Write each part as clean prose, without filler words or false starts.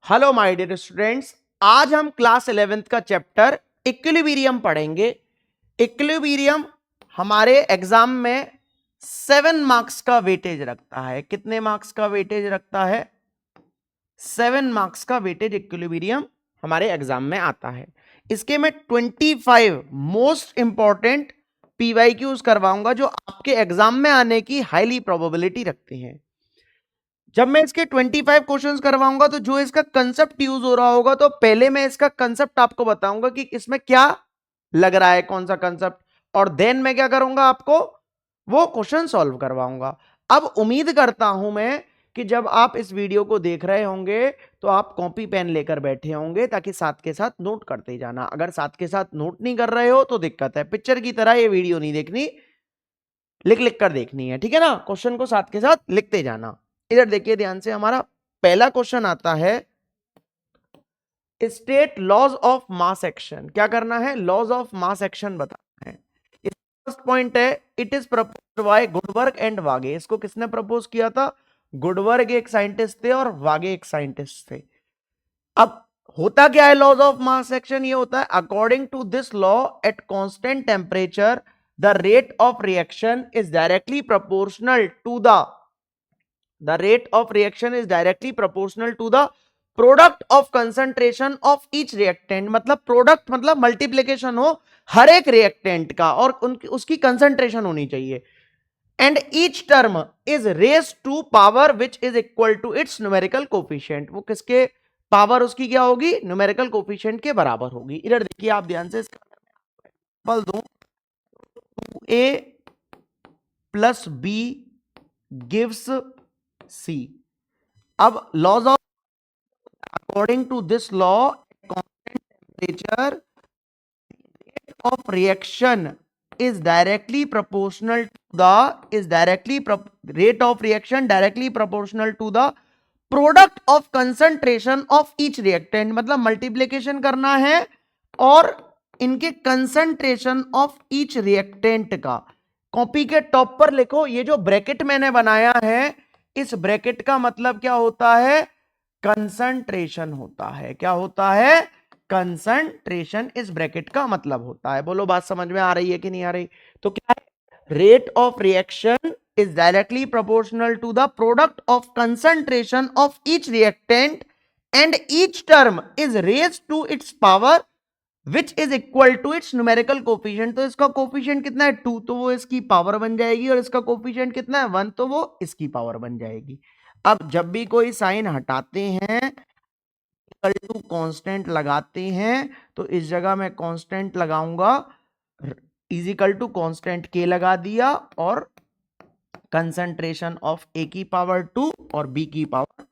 Hello my dear students, आज हम class 11th का चैप्टर इक्विलिब्रियम पढ़ेंगे। इक्विलिब्रियम हमारे एग्जाम में 7 मार्क्स का वेटेज रखता है। कितने मार्क्स का वेटेज रखता है? 7 मार्क्स का वेटेज इक्विलिब्रियम हमारे एग्जाम में आता है। इसके मैं 25 मोस्ट इंपॉर्टेंट पीवाईक्यूज करवाऊंगा जो आपके एग्जाम में आने की हाईली प्रोबेबिलिटी रखते हैं। जब मैं इसके 25 क्वेश्चंस करवाऊंगा तो जो इसका कंसेप्ट यूज हो रहा होगा, तो पहले मैं इसका कंसेप्ट आपको बताऊंगा कि इसमें क्या लग रहा है, कौन सा कंसेप्ट, और देन मैं क्या करूंगा, आपको वो क्वेश्चन सॉल्व करवाऊंगा। अब उम्मीद करता हूं मैं कि जब आप इस वीडियो को देख रहे होंगे तो आप कॉपी पेन लेकर बैठे होंगे, ताकि साथ के साथ नोट करते जाना। अगर साथ के साथ नोट नहीं कर रहे हो तो दिक्कत है। पिक्चर की तरह ये वीडियो नहीं देखनी, लिख लिख कर देखनी है, ठीक है ना। क्वेश्चन को साथ के साथ लिखते जाना। इधर देखिए ध्यान से, हमारा पहला क्वेश्चन आता है, state laws of mass action. क्या करना है? लॉज ऑफ मास एक्शन बताना है। फर्स्ट पॉइंट है, it is proposed by Guldberg and Waage. इसको किसने प्रपोज किया था? गुडवर्ग एक साइंटिस्ट थे और वागे एक साइंटिस्ट थे। अब होता क्या है लॉज ऑफ मास एक्शन? ये होता है, according to this law at constant temperature the rate of reaction is directly proportional to the rate of reaction is directly proportional to the product of concentration of each reactant। मतलब product मतलब multiplication हो हर एक reactant का और उसकी concentration होनी चाहिए। And each term is raise to power which is equal to its numerical coefficient. वो किसके पावर उसकी क्या होगी? न्यूमेरिकल कोफिशिएंट के बराबर होगी। इधर देखिए आप ध्यान से, इसका एग्जांपल दूं, 2a plus B gives C. अब laws of, according to this law, constant temperature of reaction is directly proportional to rate of reaction directly proportional to the product of concentration of each reactant। मतलब multiplication करना है और इनके concentration of each reactant का। Copy के top पर लिखो, ये जो ब्रैकेट मैंने बनाया है, इस ब्रैकेट का मतलब क्या होता है? कंसंट्रेशन होता है। क्या होता है? कंसंट्रेशन इस ब्रैकेट का मतलब होता है। बोलो बात समझ में आ रही है कि नहीं आ रही? तो क्या है? Rate of reaction is directly proportional to the product of concentration of each reactant and each term is raised to its power which is equal to its numerical coefficient। तो इसका कोफिशिएंट कितना है? 2, तो वो इसकी पावर बन जाएगी, और इसका कोफिशिएंट कितना है? 1, तो वो इसकी पावर बन जाएगी। अब जब भी कोई साइन हटाते हैं, इक्वल टू कांस्टेंट लगाते हैं, तो इस जगह मैं कांस्टेंट लगाऊंगा, इज इक्वल टू कांस्टेंट के लगा दिया, और कंसंट्रेशन ऑफ ए की पावर 2 और बी की पावर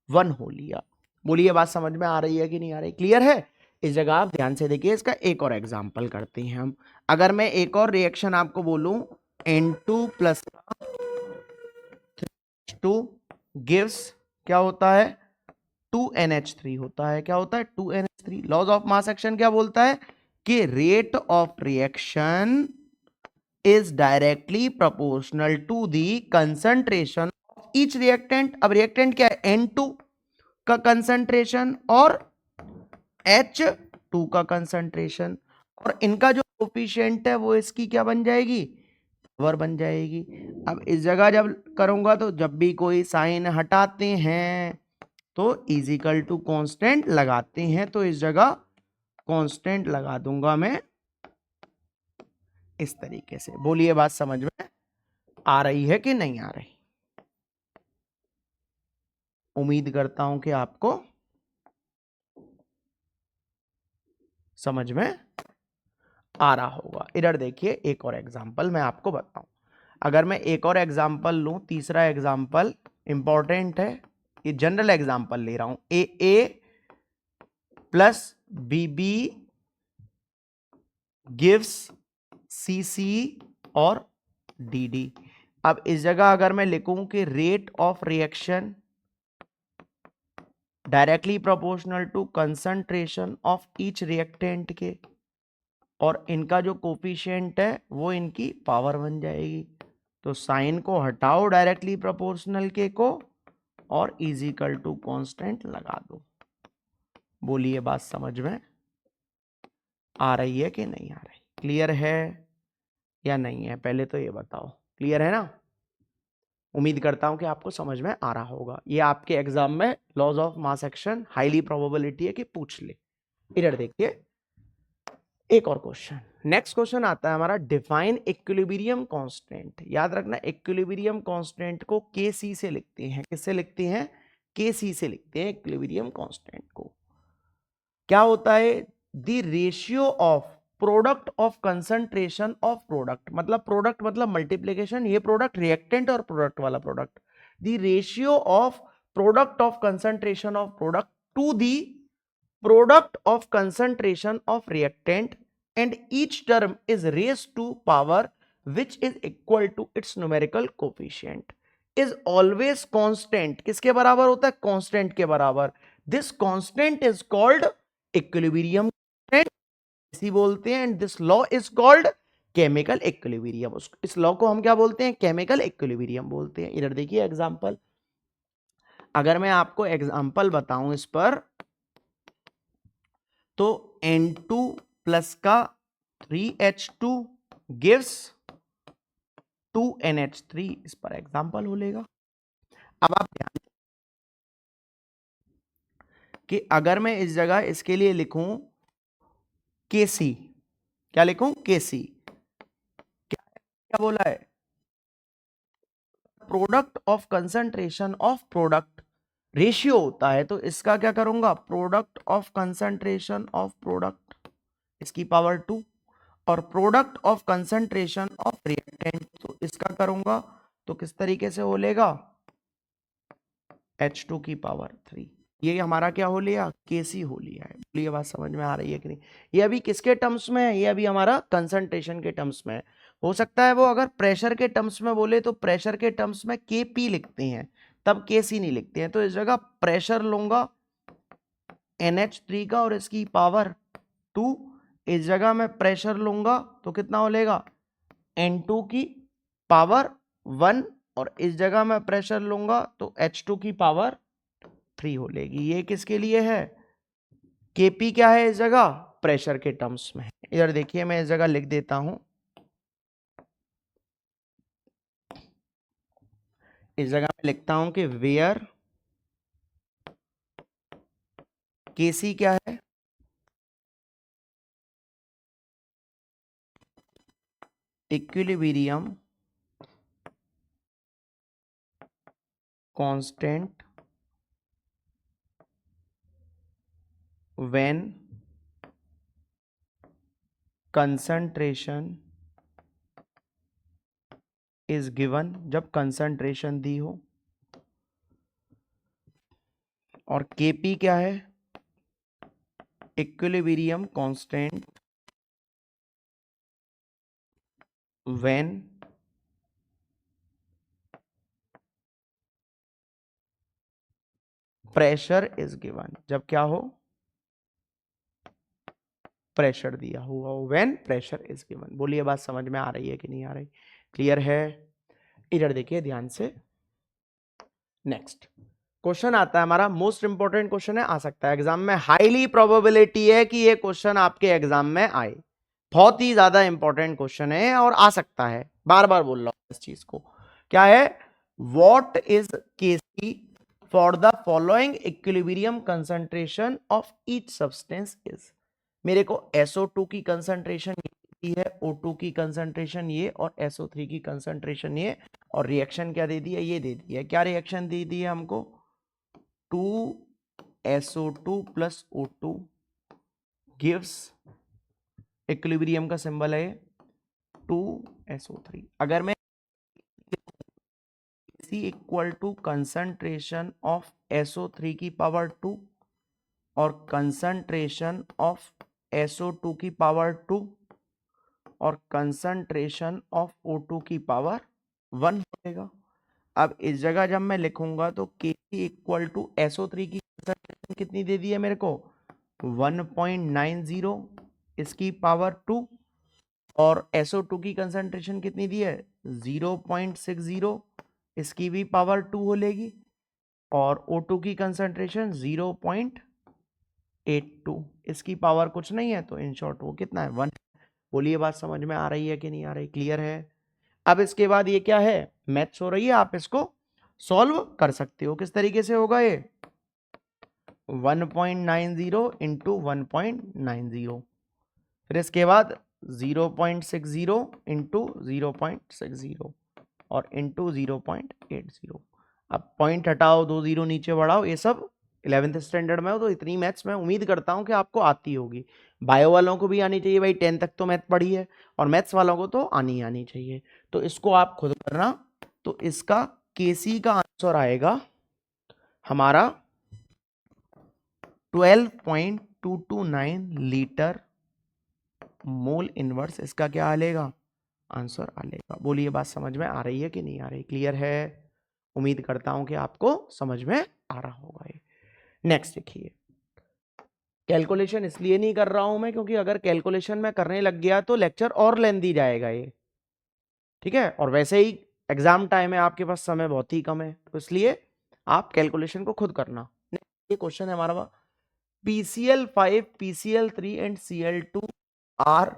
1 हो लिया। बोलिए बात समझ में आ रही है कि नहीं आ रही? क्लियर है? इस जगह आप ध्यान से देखिए, इसका एक और एग्जांपल करते हैं हम। अगर मैं एक और रिएक्शन आपको बोलूं, N2 प्लस 2 गिव्स क्या होता है? 2NH3 होता है। क्या होता है? 2NH3। Laws of mass action क्या बोलता है? कि rate of reaction is directly proportional to the concentration of each reactant. अब रिएक्टेंट क्या है? N2 का कंसंट्रेशन और H2 का कंसंट्रेशन, और इनका जो कोफिशिएंट है वो इसकी क्या बन जाएगी? पावर बन जाएगी। अब इस जगह जब करूंगा, तो जब भी कोई साइन हटाते हैं तो इजिकल टू कांस्टेंट लगाते हैं, तो इस जगह कांस्टेंट लगा दूंगा मैं इस तरीके से। बोलिए बात समझ में आ रही है कि नहीं आ रही? उम्मीद करता हूं कि आपको समझ में आ रहा होगा। इधर देखिए एक और एग्जांपल मैं आपको बताऊं। अगर मैं एक और एग्जांपल लूं, तीसरा एग्जांपल इंपॉर्टेंट है, ये जनरल एग्जांपल ले रहा हूं, A plus B gives C और डी। अब इस जगह अगर मैं लिखूं कि rate of reaction directly proportional to concentration of each reactant के, और इनका जो कोफिशिएंट है वो इनकी पावर बन जाएगी, तो साइन को हटाओ डायरेक्टली प्रोपोर्शनल के को और इज इक्वल टू कांस्टेंट लगा दो। बोलिए बात समझ में आ रही है कि नहीं आ रही? क्लियर है या नहीं है? पहले तो ये बताओ, क्लियर है ना? उम्मीद करता हूं कि आपको समझ में आ रहा होगा। ये आपके एग्जाम में laws of mass action highly probability है कि पूछ ले। इधर देखिए एक और क्वेश्चन। नेक्स्ट क्वेश्चन आता है हमारा, डिफाइन इक्विलिब्रियम कांस्टेंट। याद रखना इक्विलिब्रियम कांस्टेंट को Kc से लिखते हैं। किससे लिखते हैं? Kc से लिखते हैं इक्विलिब्रियम कांस्टेंट को। क्या होता है? The ratio of product of concentration of product, मतलब प्रोडक्ट मतलब मल्टीप्लीकेशन, ये प्रोडक्ट रिएक्टेंट और प्रोडक्ट वाला product. The ratio of product of concentration of product to the product of concentration of reactant and each term is raised to power which is equal to its numerical coefficient is always constant। किसके बराबर होता है? Constant के बराबर। this constant is called equilibrium constant, इसी बोलते हैं। and this law is called chemical equilibrium। इस लॉ को हम क्या बोलते हैं? केमिकल इक्विलिब्रियम बोलते हैं। इधर देखिए एग्जांपल, अगर मैं आपको एग्जांपल बताऊं इस पर, तो N2 प्लस का 3H2 गिव्स 2NH3, इस पर एग्जांपल हो लेगा। अब आप ध्यान कि अगर मैं इस जगह इसके लिए लिखूं Kc, क्या लिखूं? Kc क्या बोला है? Product of concentration of product ratio होता है, तो इसका क्या करूंगा? Product of concentration of product इसकी पावर 2 और product of concentration of reactant, तो इसका करूंगा तो किस तरीके से हो लेगा? H2 की पावर 3। ये हमारा क्या हो लिया? Kc हो लिया है। ये बात समझ में आ रही है कि नहीं? ये अभी किसके टर्म्स में है? ये अभी हमारा कंसंट्रेशन के टर्म्स में है। हो सकता है वो अगर प्रेशर के टर्म्स में बोले तो प्रेशर के टर्म्स में Kp लिखते हैं, तब Kc नहीं लिखते हैं। तो इस जगह प्रेशर लूंगा NH3 का और इसकी पावर 2, इस जगह मैं प्रेशर लूंगा तो कितना हो लेगा? N2 की पावर 1 और इस जगह मैं प्रेशर लूंगा तो H2 की पावर 3 हो लेगी। ये किसके लिए है? Kp क्या है इस जगह? प्रेशर के टर्म्स में। इधर देखिए मैं इस जगह लिख देता हूं, इस जगह मैं लिखता हूं कि वेयर Kc क्या है? Equilibrium constant when concentration is given, जब कंसंट्रेशन दी हो। और Kp क्या है? Equilibrium constant when pressure is given, जब क्या हो? प्रेशर दिया हुआ हो, व्हेन प्रेशर इज गिवन। बोलिए बात समझ में आ रही है कि नहीं आ रही? क्लियर है? इधर देखिए ध्यान से। नेक्स्ट क्वेश्चन आता है हमारा, मोस्ट इंपॉर्टेंट क्वेश्चन है, आ सकता है एग्जाम में, हाईली प्रोबेबिलिटी है कि ये क्वेश्चन आपके एग्जाम में आए। बहुत ही ज्यादा इंपॉर्टेंट क्वेश्चन है और आ सकता है, बार बार बोल रहा हूं इस चीज को। क्या है? What is Kc for the following equilibrium concentration of each substance is. मेरे को SO2 की कंसंट्रेशन ये है, O2 की कंसंट्रेशन ये, और SO3 की कंसंट्रेशन ये, और रिएक्शन क्या दे दी है? ये दे दी है। क्या रिएक्शन दे दी है हमको? 2SO2 plus O2 gives, equilibrium का सिंबल है 2SO3। अगर मैं C equal to concentration of SO3 की पावर 2 और कंसंट्रेशन ऑफ SO2 की पावर 2 और कंसंट्रेशन ऑफ O2 की पावर 1 हो जाएगा। अब इस जगह जब मैं लिखूंगा तो Kc इक्वल टू SO3 की कंसंट्रेशन कितनी दे दी है मेरे को? 1.90, इसकी पावर 2, और SO2 की कंसंट्रेशन कितनी दी है? 0.60, इसकी भी पावर 2 हो लेगी, और O2 की कंसंट्रेशन 0.90 82, इसकी पावर कुछ नहीं है तो इन शॉर्ट वो कितना है 1। बोलिए बात समझ में आ रही है कि नहीं आ रही, क्लियर है। अब इसके बाद ये क्या है, मैथ्स हो रही है, आप इसको सॉल्व कर सकते हो। किस तरीके से होगा ये 1.90 इंटू 1.90, फिर इसके बाद 0.60 इंटू 0.60 और इंटू 0.80। अब पॉइंट हटाओ, 2 0 नीचे बढ़ाओ, ये सब 11th स्टैंडर्ड में हो तो इतनी मैथ्स मैं उम्मीद करता हूं कि आपको आती होगी। बायो वालों को भी आनी चाहिए भाई, 10 तक तो मैथ पढ़ी है, और मैथ्स वालों को तो आनी चाहिए। तो इसको आप खुद करना। तो इसका केसी का आंसर आएगा हमारा 12.229 लीटर मोल इनवर्स। इसका क्या आएगा, आंसर आएगा। बोलिए बात समझ में आ रही है कि नहीं आ रही, क्लियर है। उम्मीद करता हूं कि आपको समझ में आ रहा होगा ये। नेक्स्ट देखिए, कैलकुलेशन इसलिए नहीं कर रहा हूं मैं क्योंकि अगर कैलकुलेशन में करने लग गया तो लेक्चर और लेंथी जाएगा ये, ठीक है। और वैसे ही एग्जाम टाइम है, आपके पास समय बहुत ही कम है, तो इसलिए आप कैलकुलेशन को खुद करना। ये क्वेश्चन है हमारा, PCl5, PCl3 and Cl2 are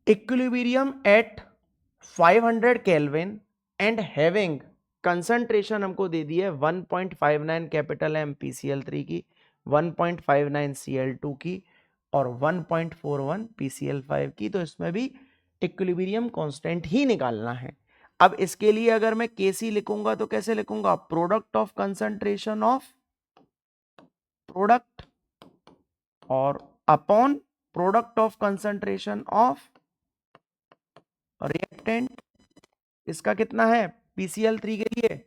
equilibrium at 500 kelvin and having concentration हमको दे दी है 1.59 कैपिटल एम PCl3 की, 1.59 Cl2 की और 1.41 PCl5 की। तो इसमें भी इक्विलिब्रियम कांस्टेंट ही निकालना है। अब इसके लिए अगर मैं Kc लिखूंगा तो कैसे लिखूंगा, product of concentration of product और upon product of concentration of reactant. इसका कितना है PCl3 के लिए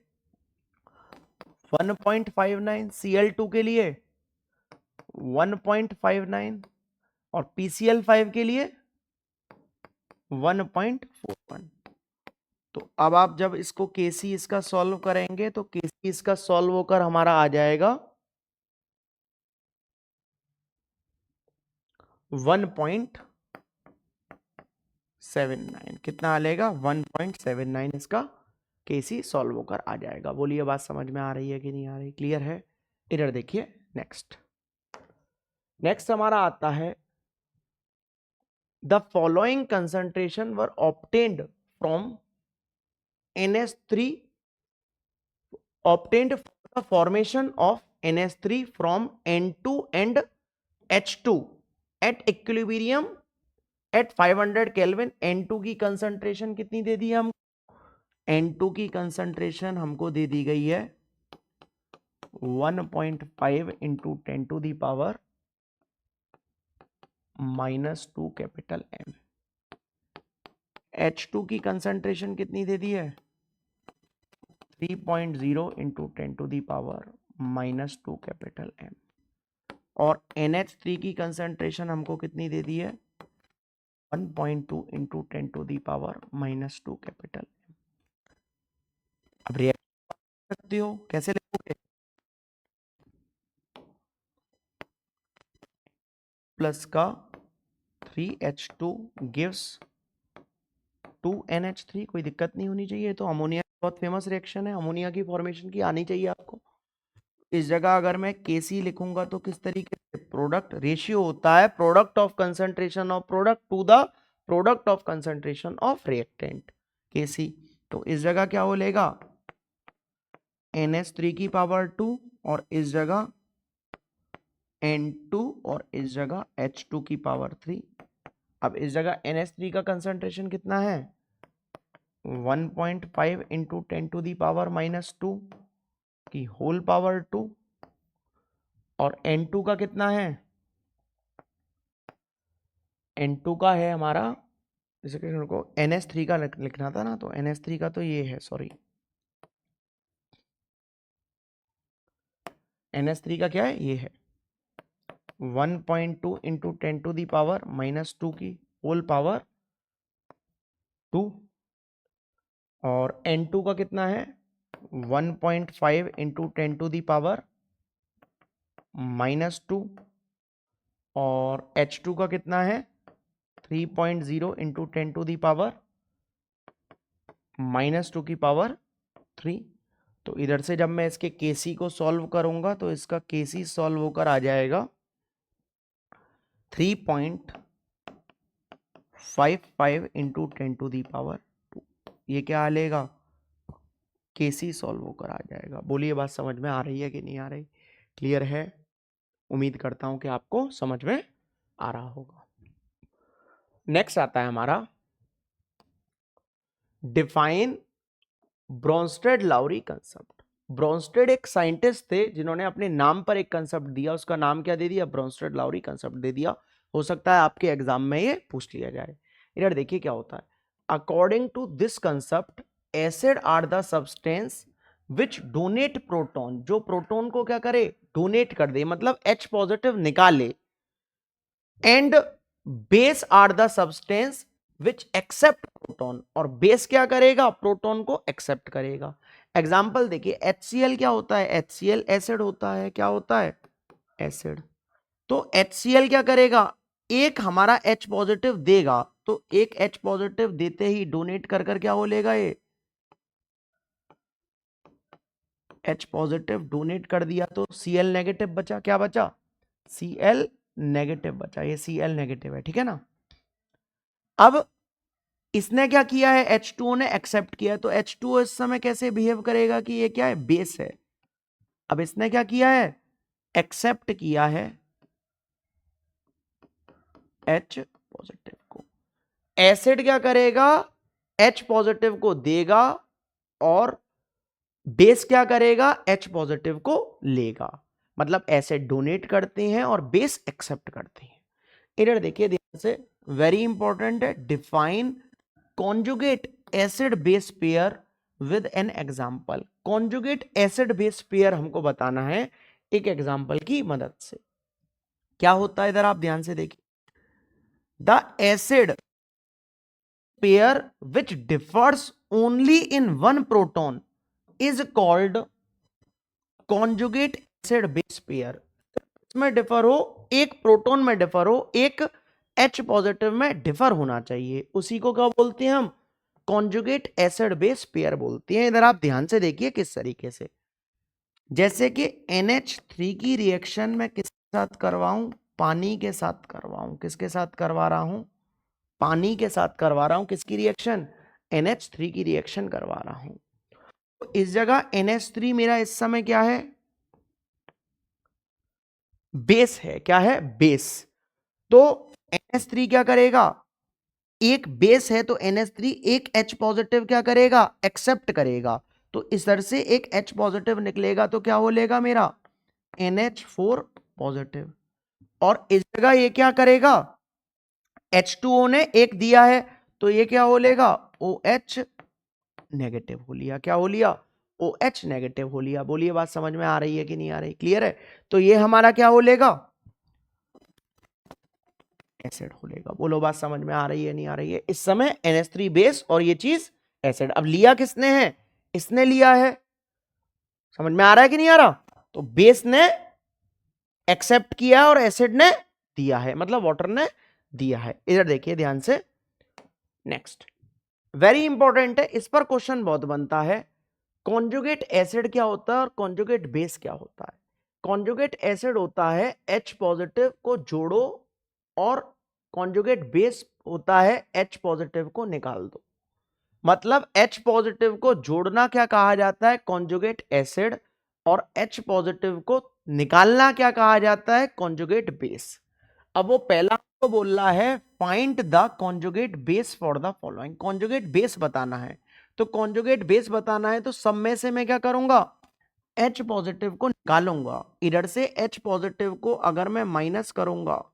1.59, Cl2 के लिए 1.59 और PCl5 के लिए 1.41। तो अब आप जब इसको Kc इसका सॉल्व करेंगे तो Kc इसका सॉल्व होकर हमारा आ जाएगा 1.79। कितना आ जाएगा 1.79 इसका Kc सॉल्व होकर आ जाएगा। बोलिए बात समझ में आ रही है कि नहीं आ रही, क्लियर है। इधर देखिए नेक्स्ट हमारा आता है the following concentration were obtained from NH3 obtained for the formation of NH3 from N2 and H2 at equilibrium at 500 Kelvin। N2 की कंसंट्रेशन कितनी दे दी है हम, N2 की कंसंट्रेशन हमको दे दी गई है 1.5 into 10 to the power -2 capital M। H2 की कंसंट्रेशन कितनी दे दी है 3.0 इंटू 10 to the power -2 capital M। और NH3 की कंसंट्रेशन हमको कितनी दे दी है 1.2 into 10 to the power -2 capital M। अब रिएक्ट कर सकते हो, कैसे लिखोगे, प्लस का 3H2 गिव्स 2NH3। कोई दिक्कत नहीं होनी चाहिए। तो अमोनिया बहुत फेमस रिएक्शन है, अमोनिया की फॉर्मेशन की आनी चाहिए आपको। इस जगह अगर मैं Kc लिखूंगा तो किस तरीके से, प्रोडक्ट रेशियो होता है product of concentration of product to the product of concentration of reactant Kc। तो इस जगह क्या बोलेगा NH3 की पावर 2 और इस जगह N2 और इस जगह H2 की पावर 3। अब इस जगह NH3 का कंसंट्रेशन कितना है 1.5 इंटू 10 टू दी पावर -2 की होल पावर 2 और N2 का कितना है, N2 का है हमारा, जैसे कि को NH3 का लिखना था ना, तो NH3 का तो ये है, सॉरी NH3 का क्या है, ये है 1.2 इंटू 10 टू दी पावर -2 की होल पावर 2 और N2 का कितना है 1.5 इंटू 10 टू दी पावर -2 और H2 का कितना है 3.0 इंटू 10 टू दी पावर -2 की पावर 3। तो इधर से जब मैं इसके Kc को सॉल्व करूंगा तो इसका Kc सॉल्व होकर आ जाएगा 3.55 इंटू 10⁻²। ये क्या आ लेगा, Kc सॉल्व होकर आ जाएगा। बोलिए बात समझ में आ रही है कि नहीं आ रही, क्लियर है? उम्मीद करता हूं कि आपको समझ में आ रहा होगा। नेक्स्ट आता है हमारा define Bronsted Lowry concept. Bronsted एक साइंटिस्ट थे जिन्होंने अपने नाम पर एक कंसेप्ट दिया, उसका नाम क्या दे दिया, ब्रोंस्टेड लाउरी कंसेप्ट दे दिया। हो सकता है आपके एग्जाम में ये पूछ लिया जाए। इधर देखिए क्या होता है, according to this concept acid are the substance which donate proton, जो प्रोटॉन को क्या करे, डोनेट कर दे, मतलब H पॉजिटिव निकाले, and base are the substance which accept proton, और बेस क्या करेगा, प्रोटॉन को एक्सेप्ट करेगा। एग्जाम्पल देखिए, HCl क्या होता है, HCl एसिड होता है, क्या होता है, एसिड। तो HCl क्या करेगा, एक हमारा H पॉजिटिव देगा, तो एक H पॉजिटिव देते ही डोनेट कर कर क्या हो लेगा, ये H पॉजिटिव डोनेट कर दिया तो Cl नेगेटिव बचा, क्या बचा, Cl नेगेटिव बचा, ये Cl नेगेटिव है, ठीक है ना। अब इसने क्या किया है, H2O ने एक्सेप्ट किया है, तो H2O इस समय कैसे बिहेव करेगा कि ये क्या है, बेस है। अब इसने क्या किया है, एक्सेप्ट किया है H पॉजिटिव को। एसिड क्या करेगा, H पॉजिटिव को देगा और बेस क्या करेगा, H पॉजिटिव को लेगा। मतलब एसिड डोनेट करते हैं और बेस एक्सेप्ट करते हैं। इधर देखिए ध्यान से, वेरी इंपॉर्टेंट है, define conjugate acid base pair with an example. Conjugate acid base pair हमको बताना है एक एग्जाम्पल की मदद से। क्या होता है, इधर आप ध्यान से देखिए, the acid pair which differs only in one proton is called conjugate acid base pair. इसमें डिफर हो, एक प्रोटॉन में डिफर हो, एक H पॉजिटिव में डिफर होना चाहिए, उसी को क्या बोलते हैं हम, कॉन्जुगेट एसिड बेस पेयर बोलते हैं। इधर आप ध्यान से देखिए किस तरीके से, जैसे कि NH3 की रिएक्शन में किसके साथ करवाऊं, पानी के साथ करवाऊं, किसके साथ करवा रहा हूं, पानी के साथ करवा रहा हूं, किसकी रिएक्शन, NH3 की रिएक्शन करवा रहा हूं। तो इस जगह NH3 मेरा इस समय क्या है, बेस है, क्या है, बेस। तो NH3 क्या करेगा, एक बेस है तो NH3 एक H पॉजिटिव क्या करेगा, एक्सेप्ट करेगा। तो इस तरह से एक H पॉजिटिव निकलेगा तो क्या हो लेगा मेरा, NH4 पॉजिटिव। और इस जगह ये क्या करेगा, H2O ने एक दिया है तो ये क्या हो लेगा, OH नेगेटिव हो लिया, क्या हो लिया, OH नेगेटिव हो लिया। बोलिए बात समझ में आ रही है कि नहीं आ रही, क्लियर है? तो ये हमारा क्या हो लेगा, एसिड हो लेगा। बोलो बात समझ में आ रही है नहीं आ रही है। इस समय NH3 बेस और ये चीज एसिड। अब लिया किसने है, इसने लिया है, समझ में आ रहा है कि नहीं आ रहा। तो बेस ने एक्सेप्ट किया और एसिड ने दिया है, मतलब वाटर ने दिया है। इधर देखिए ध्यान से, नेक्स्ट वेरी इंपॉर्टेंट है, इस पर क्वेश्चन बहुत बनता है। कॉन्जुगेट एसिड क्या होता है और कॉन्जुगेट बेस क्या होता है। कॉन्जुगेट एसिड होता है H पॉजिटिव को जोड़ो, और कॉन्जुगेट बेस होता है H पॉजिटिव को निकाल दो। मतलब H पॉजिटिव को जोड़ना क्या कहा जाता है, कॉन्जुगेट एसिड, और H पॉजिटिव को निकालना क्या कहा जाता है, कॉन्जुगेट बेस। अब वो पहला तो बोल रहा है find the conjugate base for the following. Conjugate base बताना है, तो कॉन्जुगेट बेस बताना है तो सब में से मैं क्या करूंगा, H पॉजिटिव को निकालूंगा। इधर से H पॉजिटिव को अगर मैं माइनस करूंगा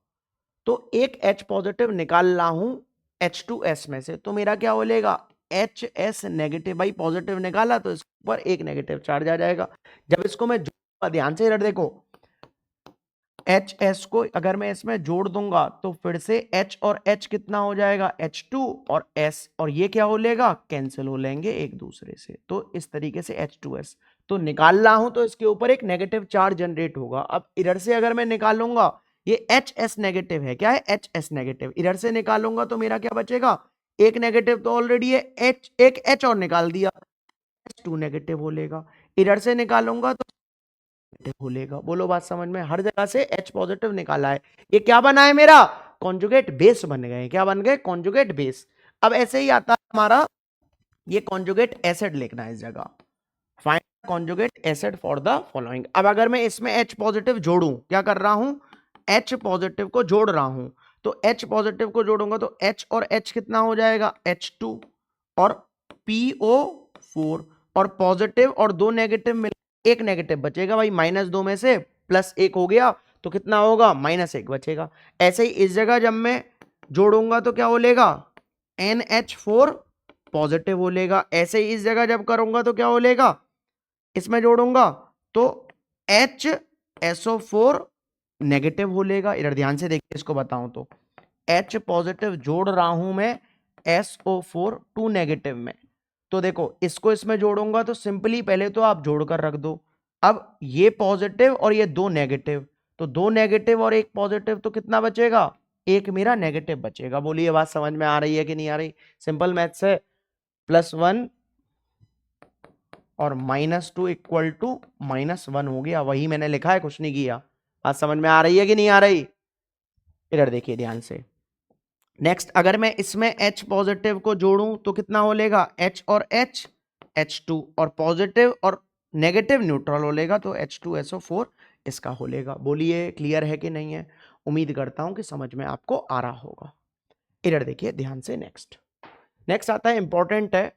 तो एक H पॉजिटिव निकाल रहा हूं H2S में से, तो मेरा क्या बोलेगा, HS नेगेटिव। भाई पॉजिटिव निकाला तो इस पर एक नेगेटिव चार्ज आ जाएगा। जब इसको मैं जोड़ूंगा, ध्यान से इधर देखो, HS को अगर मैं इसमें जोड़ दूंगा तो फिर से H और H कितना हो जाएगा, H2 और S, और ये क्या हो लेगा, कैंसिल हो लेंगे एक दूसरे से। तो इस तरीके से H2S तो निकाल रहा हूं तो इसके ऊपर एक नेगेटिव चार्ज जनरेट होगा। अब इधर से अगर मैं निकालूंगा, ये HS नेगेटिव है, क्या है, HS नेगेटिव। इधर से निकालूंगा तो मेरा क्या बचेगा, एक नेगेटिव तो ऑलरेडी है, एक H और निकाल दिया, H2 नेगेटिव हो लेगा। इधर से निकालूंगा तो बोलेगा। बोलो बात समझ में, हर जगह से H पॉजिटिव निकाला है, ये क्या बना है मेरा, कॉन्जुगेट बेस बन गए। क्या बन गए, कॉन्जुगेट बेस। अब ऐसे ही आता है हमारा, ये कॉन्जुगेट एसिड लिखना है इस जगह, find conjugate acid for the following. अब अगर मैं इसमें H पॉजिटिव जोड़ूं, क्या कर रहा हूं, H पॉजिटिव को जोड़ रहा हूं, तो H पॉजिटिव को जोड़ूंगा तो H और H कितना हो जाएगा, H2 और PO4, और पॉजिटिव और दो नेगेटिव मिल, एक नेगेटिव बचेगा भाई, -2 में से +1 हो गया तो कितना होगा, -1 बचेगा। ऐसे ही इस जगह जब मैं जोड़ूंगा तो क्या बोलेगा, NH4 पॉजिटिव बोलेगा। ऐसे ही इस जगह जब करूंगा तो क्या बोलेगा, इसमें जोड़ूंगा तो HSO4 नेगेटिव बोलेगा। इधर ध्यान से देखिए, इसको बताऊं तो H पॉजिटिव जोड़ रहा हूं मैं SO4 2 नेगेटिव में, तो देखो इसको इसमें जोड़ूंगा तो सिंपली पहले तो आप जोड़कर रख दो। अब ये पॉजिटिव और ये दो नेगेटिव, तो दो नेगेटिव और एक पॉजिटिव, तो कितना बचेगा, एक मेरा नेगेटिव बचेगा। बोलिए बात समझ में आ रही है कि नहीं आ रही, सिंपल मैथ्स है। +1 और -2 इक्वल टू -1 हो गया, वही मैंने लिखा है, कुछ नहीं किया। बात समझ में आ रही है कि नहीं आ रही, इधर देखिए ध्यान से। नेक्स्ट, अगर मैं इसमें H पॉजिटिव को जोड़ूं तो कितना हो लेगा, H और H H2, और पॉजिटिव और नेगेटिव न्यूट्रल हो लेगा तो H2SO4 इसका हो लेगा। बोलिए क्लियर है कि नहीं है, उम्मीद करता हूं कि समझ में आपको आ रहा होगा। इधर देखिए ध्यान से। नेक्स्ट नेक्स्ट आता है, इंपॉर्टेंट है,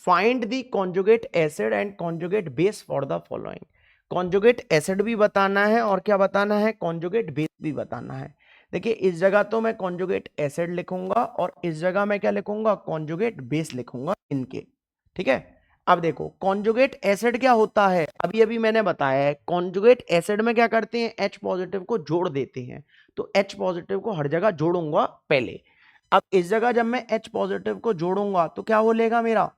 find the conjugate acid and conjugate base for the following. Conjugate acid भी बताना है और क्या बताना है, कॉन्जुगेट बेस भी बताना है। देखिए इस जगह तो मैं कॉन्जुगेट एसिड लिखूंगा और इस जगह मैं क्या लिखूंगा, कॉन्जुगेट बेस लिखूंगा इनके, ठीक है। अब देखो कॉन्जुगेट एसिड क्या होता है, अभी अभी मैंने बताया है, कॉन्जुगेट एसिड में क्या करते हैं, H पॉजिटिव को जोड़ देते हैं, तो H पॉजिटिव को हर जगह जोड़ूंगा पहले। अब इस जगह जब मैं H पॉजिटिव को जोड़ूंगा तो क्या हो लेगा मेरा,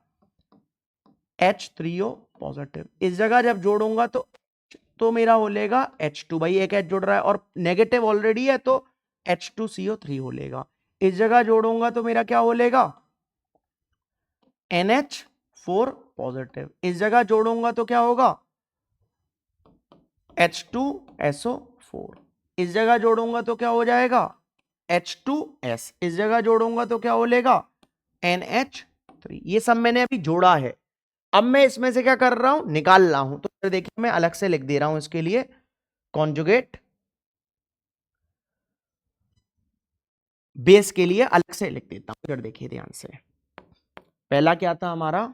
H3O पॉजिटिव। इस जगह जब जोड़ूंगा तो मेरा हो लेगा H2, भाई एक H जुड़ रहा है और नेगेटिव ऑलरेडी है तो H2CO3 हो लेगा। इस जगह जोड़ूंगा तो मेरा क्या हो लेगा, NH4 पॉजिटिव। इस जगह जोड़ूंगा तो क्या होगा, H2SO4। इस जगह जोड़ूंगा तो क्या हो जाएगा, H2S। इस जगह जोड़ूंगा तो क्या हो लेगा, NH3। ये सब मैंने अभी जोड़ा है, अब मैं इसमें से क्या कर रहा हूं, निकाल रहा हूं। तो देखिए मैं अलग से लिख दे रहा हूं इसके लिए, कॉन्जुगेट बेस के लिए अलग से लिख देता हूं। इधर देखिए ध्यान से, पहला क्या था हमारा,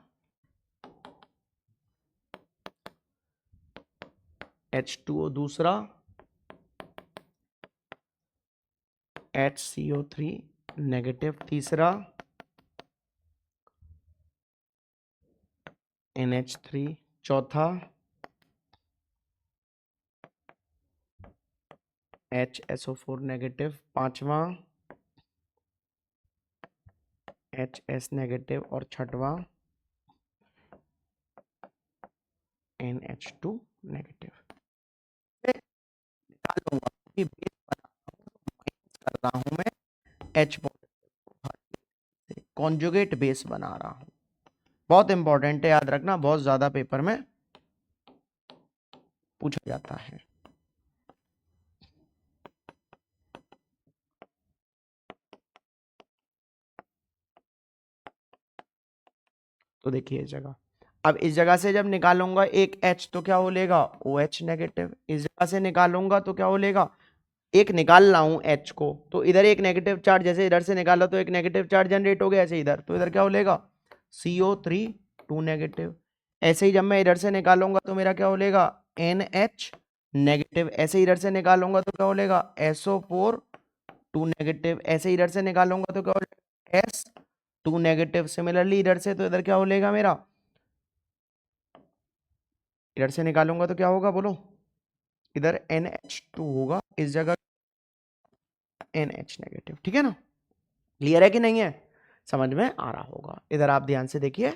H2O, दूसरा HCO3 नेगेटिव, तीसरा NH3, चौथा HSO4 नेगेटिव, पांचवा HS नेगेटिव और छठवां NH2 नेगेटिव। निकाल लूंगा कि बेस कर रहा हूं मैं H पॉजिटिव, कॉन्जुगेट बेस बना रहा हूं। बहुत इंपॉर्टेंट है, याद रखना, बहुत ज्यादा पेपर में पूछा जाता है। तो देखिए इस जगह, अब इस जगह से जब निकालूंगा एक H तो क्या हो लेगा, OH नेगेटिव। इस जगह से निकालूंगा तो क्या हो लेगा, एक निकाल रहा हूं H को, तो इधर एक नेगेटिव चार्ज, जैसे इधर से निकाला तो एक नेगेटिव चार्ज जनरेट हो गया, ऐसे इधर, तो इधर क्या हो लेगा, CO3 2 नेगेटिव। ऐसे ही जब मैं इधर से निकालूंगा तो मेरा क्या हो लेगा, NH नेगेटिव। ऐसे इधर से निकालूंगा तो क्या हो लेगा, SO4 2 नेगेटिव। ऐसे इधर से निकालूंगा तो क्या हो लेगा, S2 नेगेटिव। सिमिलरली इधर से, तो इधर क्या हो लेगा मेरा, इधर से निकालूंगा तो क्या होगा बोलो, इधर NH2 होगा, इस जगह NH नेगेटिव। ठीक है ना, क्लियर है कि नहीं है, समझ में आ रहा होगा। इधर आप ध्यान से देखिए।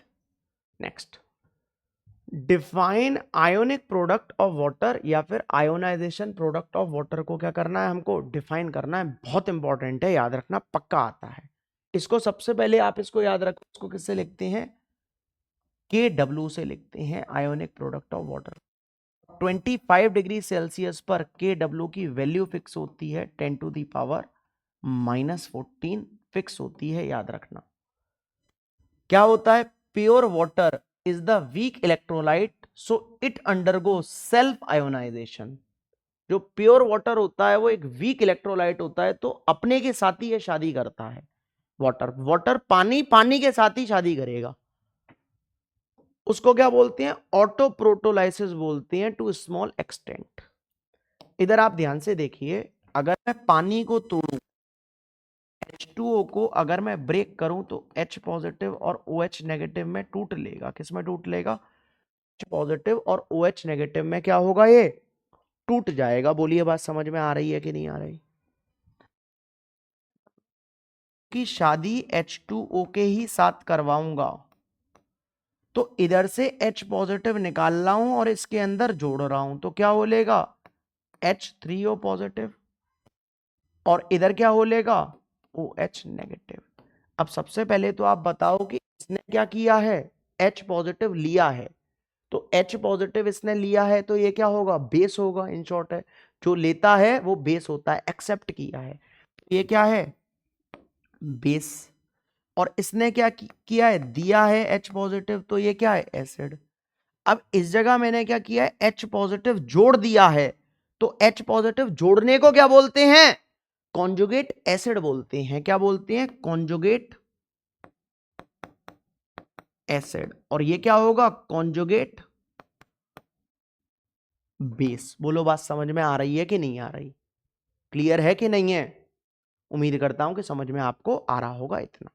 Next, define ionic product of water या फिर आयोनाइजेशन प्रोडक्ट ऑफ वाटर को क्या करना है, हमको डिफाइन करना है। बहुत इंपॉर्टेंट है, याद रखना, पक्का आता है। इसको सबसे पहले आप इसको याद रखो, इसको किससे लिखते हैं, KW से लिखते हैं ionic product of water. 25 degree Celsius पर KW की वैल्यू फिक्स होती है 10 टू दी पावर -14 फिक्स होती है, याद रखना। क्या होता है? Pure water is the weak electrolyte so it undergo self ionisation. जो प्योर वाटर होता है वो एक वीक इलेक्ट्रोलाइट होता है, तो अपने के साथ ही ये शादी करता है। वाटर पानी के साथ ही शादी करेगा। उसको क्या बोलते हैं? ऑटो प्रोटोलाइसिस बोलते हैं टू स्मॉल एक्सटेंट। इधर आप ध्यान से देखिए, अगर मैं पानी को तोड़ूं, H2O को अगर मैं ब्रेक करूं तो H पॉजिटिव और OH नेगेटिव में टूट लेगा। किस में टूट लेगा? H पॉजिटिव और OH नेगेटिव में क्या होगा? ये टूट जाएगा। बोलिए, बात समझ में आ रही है कि नहीं आ रही? कि शादी H2O के ही साथ करवाऊंगा, तो इधर से H पॉजिटिव निकाल रहा हूं और इसके अंदर जोड़ रहा हूं, तो क्या बोलेगा? H3O पॉजिटिव, और इधर क्या बोलेगा? OH negative. अब सबसे पहले तो आप बताओ कि इसने क्या किया है? H पॉजिटिव लिया है, तो H पॉजिटिव इसने लिया है, तो ये क्या होगा? बेस होगा। इन शॉर्ट है, जो लेता है वो बेस होता है। एक्सेप्ट किया है, ये क्या है? बेस। और इसने क्या किया है? दिया है H पॉजिटिव, तो ये क्या है? एसिड। अब इस जगह मैंने क्या किया है? H पॉजिटिव जोड़ दिया है, तो H पॉजिटिव जोड़ने को क्या बोलते हैं? कॉन्जुगेट एसिड बोलते हैं। क्या बोलते हैं? Conjugate acid. और ये क्या होगा? Conjugate base. बोलो, बात समझ में आ रही है कि नहीं आ रही? क्लियर है कि नहीं है? उम्मीद करता हूं कि समझ में आपको आ रहा होगा इतना।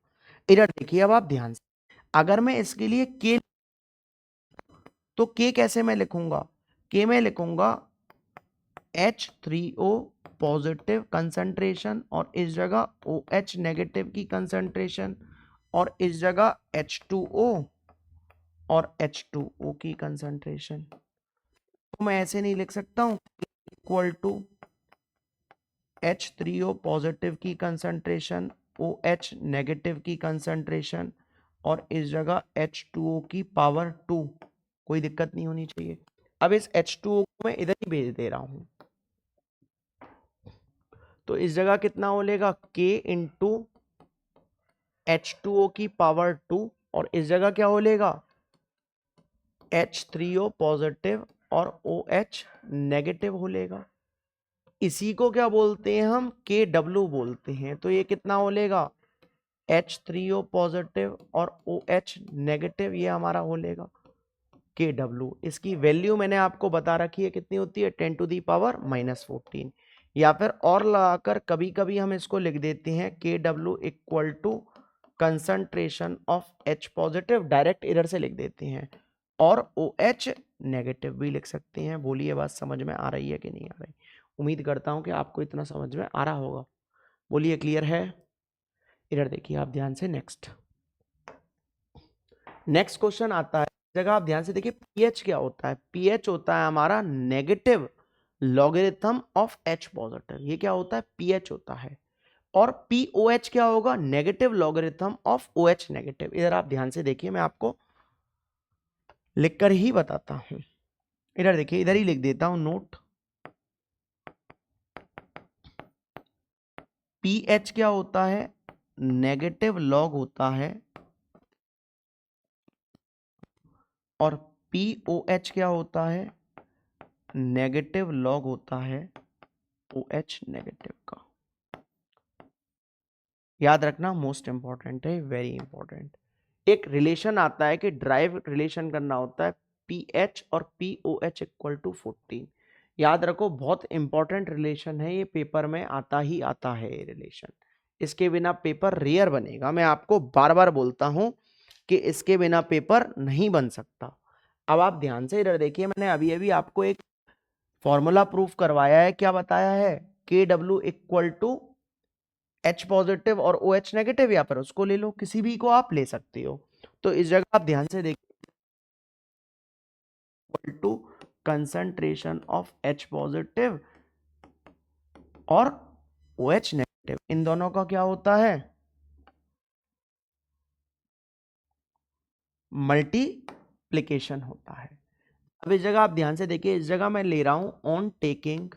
इधर देखिए, अब आप ध्यान से, अगर मैं इसके लिए के, तो के कैसे मैं लिखूंगा? के में लिखूंगा H3O पॉजिटिव कंसंट्रेशन, और इस जगह OH नेगेटिव की कंसंट्रेशन, और इस जगह H2O और H2O की कंसंट्रेशन। तो मैं ऐसे नहीं लिख सकता हूं? इक्वल टू H3O पॉजिटिव की कंसंट्रेशन, OH नेगेटिव की कंसंट्रेशन, और इस जगह H2O की पावर 2। कोई दिक्कत नहीं होनी चाहिए। अब इस H2O को मैं इधर ही भेज दे रहा हूं, तो इस जगह कितना हो लेगा? K इंटू H2O की पावर 2, और इस जगह क्या हो लेगा? H3O पॉजिटिव और OH नेगेटिव हो लेगा। इसी को क्या बोलते हैं हम? KW बोलते हैं। तो ये कितना हो लेगा? H3O पॉजिटिव और OH नेगेटिव, ये हमारा हो लेगा KW। इसकी वैल्यू मैंने आपको बता रखी है, कितनी होती है? 10 टू दी पावर -14। या फिर और लगाकर कभी कभी हम इसको लिख देते हैं KW equal to concentration of H positive, direct इधर से लिख देते हैं, और OH नेगेटिव भी लिख सकते हैं। बोलिए, बात समझ में आ रही है कि नहीं आ रही? उम्मीद करता हूं कि आपको इतना समझ में आ रहा होगा। बोलिए, क्लियर है? इधर देखिए आप ध्यान से, नेक्स्ट क्वेश्चन आता है। जगह आप ध्यान से देखिए, पीएच क्या होता है? पीएच होता है हमारा negative logarithm of H positive. ये क्या होता है? पीएच होता है। और पीओएच क्या होगा? Negative logarithm of OH negative. इधर आप ध्यान से देखिए, मैं आपको लिखकर ही बताता हूं। इधर देखिए, इधर ही लिख देता हूं नोट। पीएच क्या होता है? नेगेटिव लॉग होता है, और पीओएच क्या होता है? नेगेटिव लॉग होता है OH नेगेटिव का। याद रखना, मोस्ट इंपॉर्टेंट है, वेरी इंपॉर्टेंट। एक रिलेशन आता है कि ड्राइव रिलेशन करना होता है, पीएच और पीओएच इक्वल टू 14। याद रखो, बहुत इंपॉर्टेंट रिलेशन है ये, पेपर में आता ही आता है ये रिलेशन। इसके बिना पेपर रेयर बनेगा। मैं आपको बार बार बोलता हूं कि इसके बिना पेपर नहीं बन सकता। अब आप ध्यान से इधर देखिए, मैंने अभी अभी आपको एक फॉर्मूला प्रूफ करवाया है। क्या बताया है? KW equal to H positive और OH नेगेटिव, या फिर उसको ले लो, किसी भी को आप ले सकते हो। तो इस जगह आप ध्यान से देखिए, equal to concentration of H positive और OH नेगेटिव, इन दोनों का क्या होता है? मल्टीप्लिकेशन होता है। अब इस जगह आप ध्यान से देखिए, इस जगह मैं ले रहा हूं on taking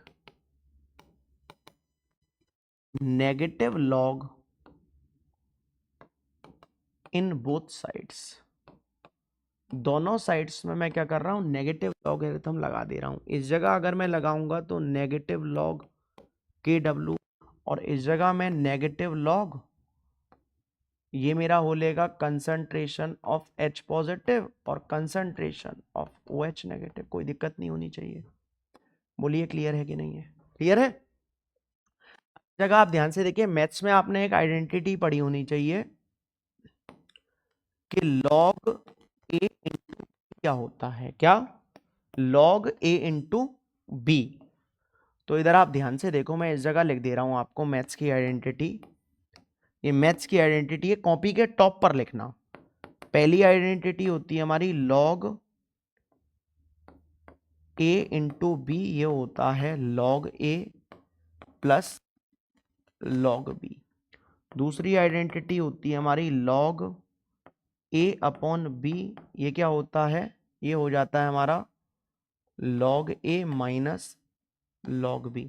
negative log in both sides. दोनों साइड्स में मैं क्या कर रहा हूं, नेगेटिव लॉगरिथम लगा दे रहा हूं। इस जगह अगर मैं लगाऊंगा तो नेगेटिव लॉग के डब्ल्यू, और इस जगह में नेगेटिव लॉग, ये मेरा हो लेगा कंसंट्रेशन ऑफ H पॉजिटिव और कंसंट्रेशन ऑफ OH नेगेटिव। कोई दिक्कत नहीं होनी चाहिए। बोलिए क्लियर है कि नहीं है? क्लियर है? जगह आप ध्यान से देखिए, मैथ्स में आपने एक आइडेंटिटी पढ़ी होनी चाहिए कि log A इंटू क्या होता है, क्या? log A into B. तो इधर आप ध्यान से देखो, मैं इस जगह लिख दे रहा हूं आपको मैथ्स की आइडेंटिटी। ये मैथ्स की आइडेंटिटी है, कॉपी के टॉप पर लिखना। पहली आइडेंटिटी होती है हमारी log A इंटू बी, ये होता है log A plus log B। दूसरी आइडेंटिटी होती है हमारी log A अपॉन B, ये क्या होता है, ये हो जाता है हमारा log A minus log B।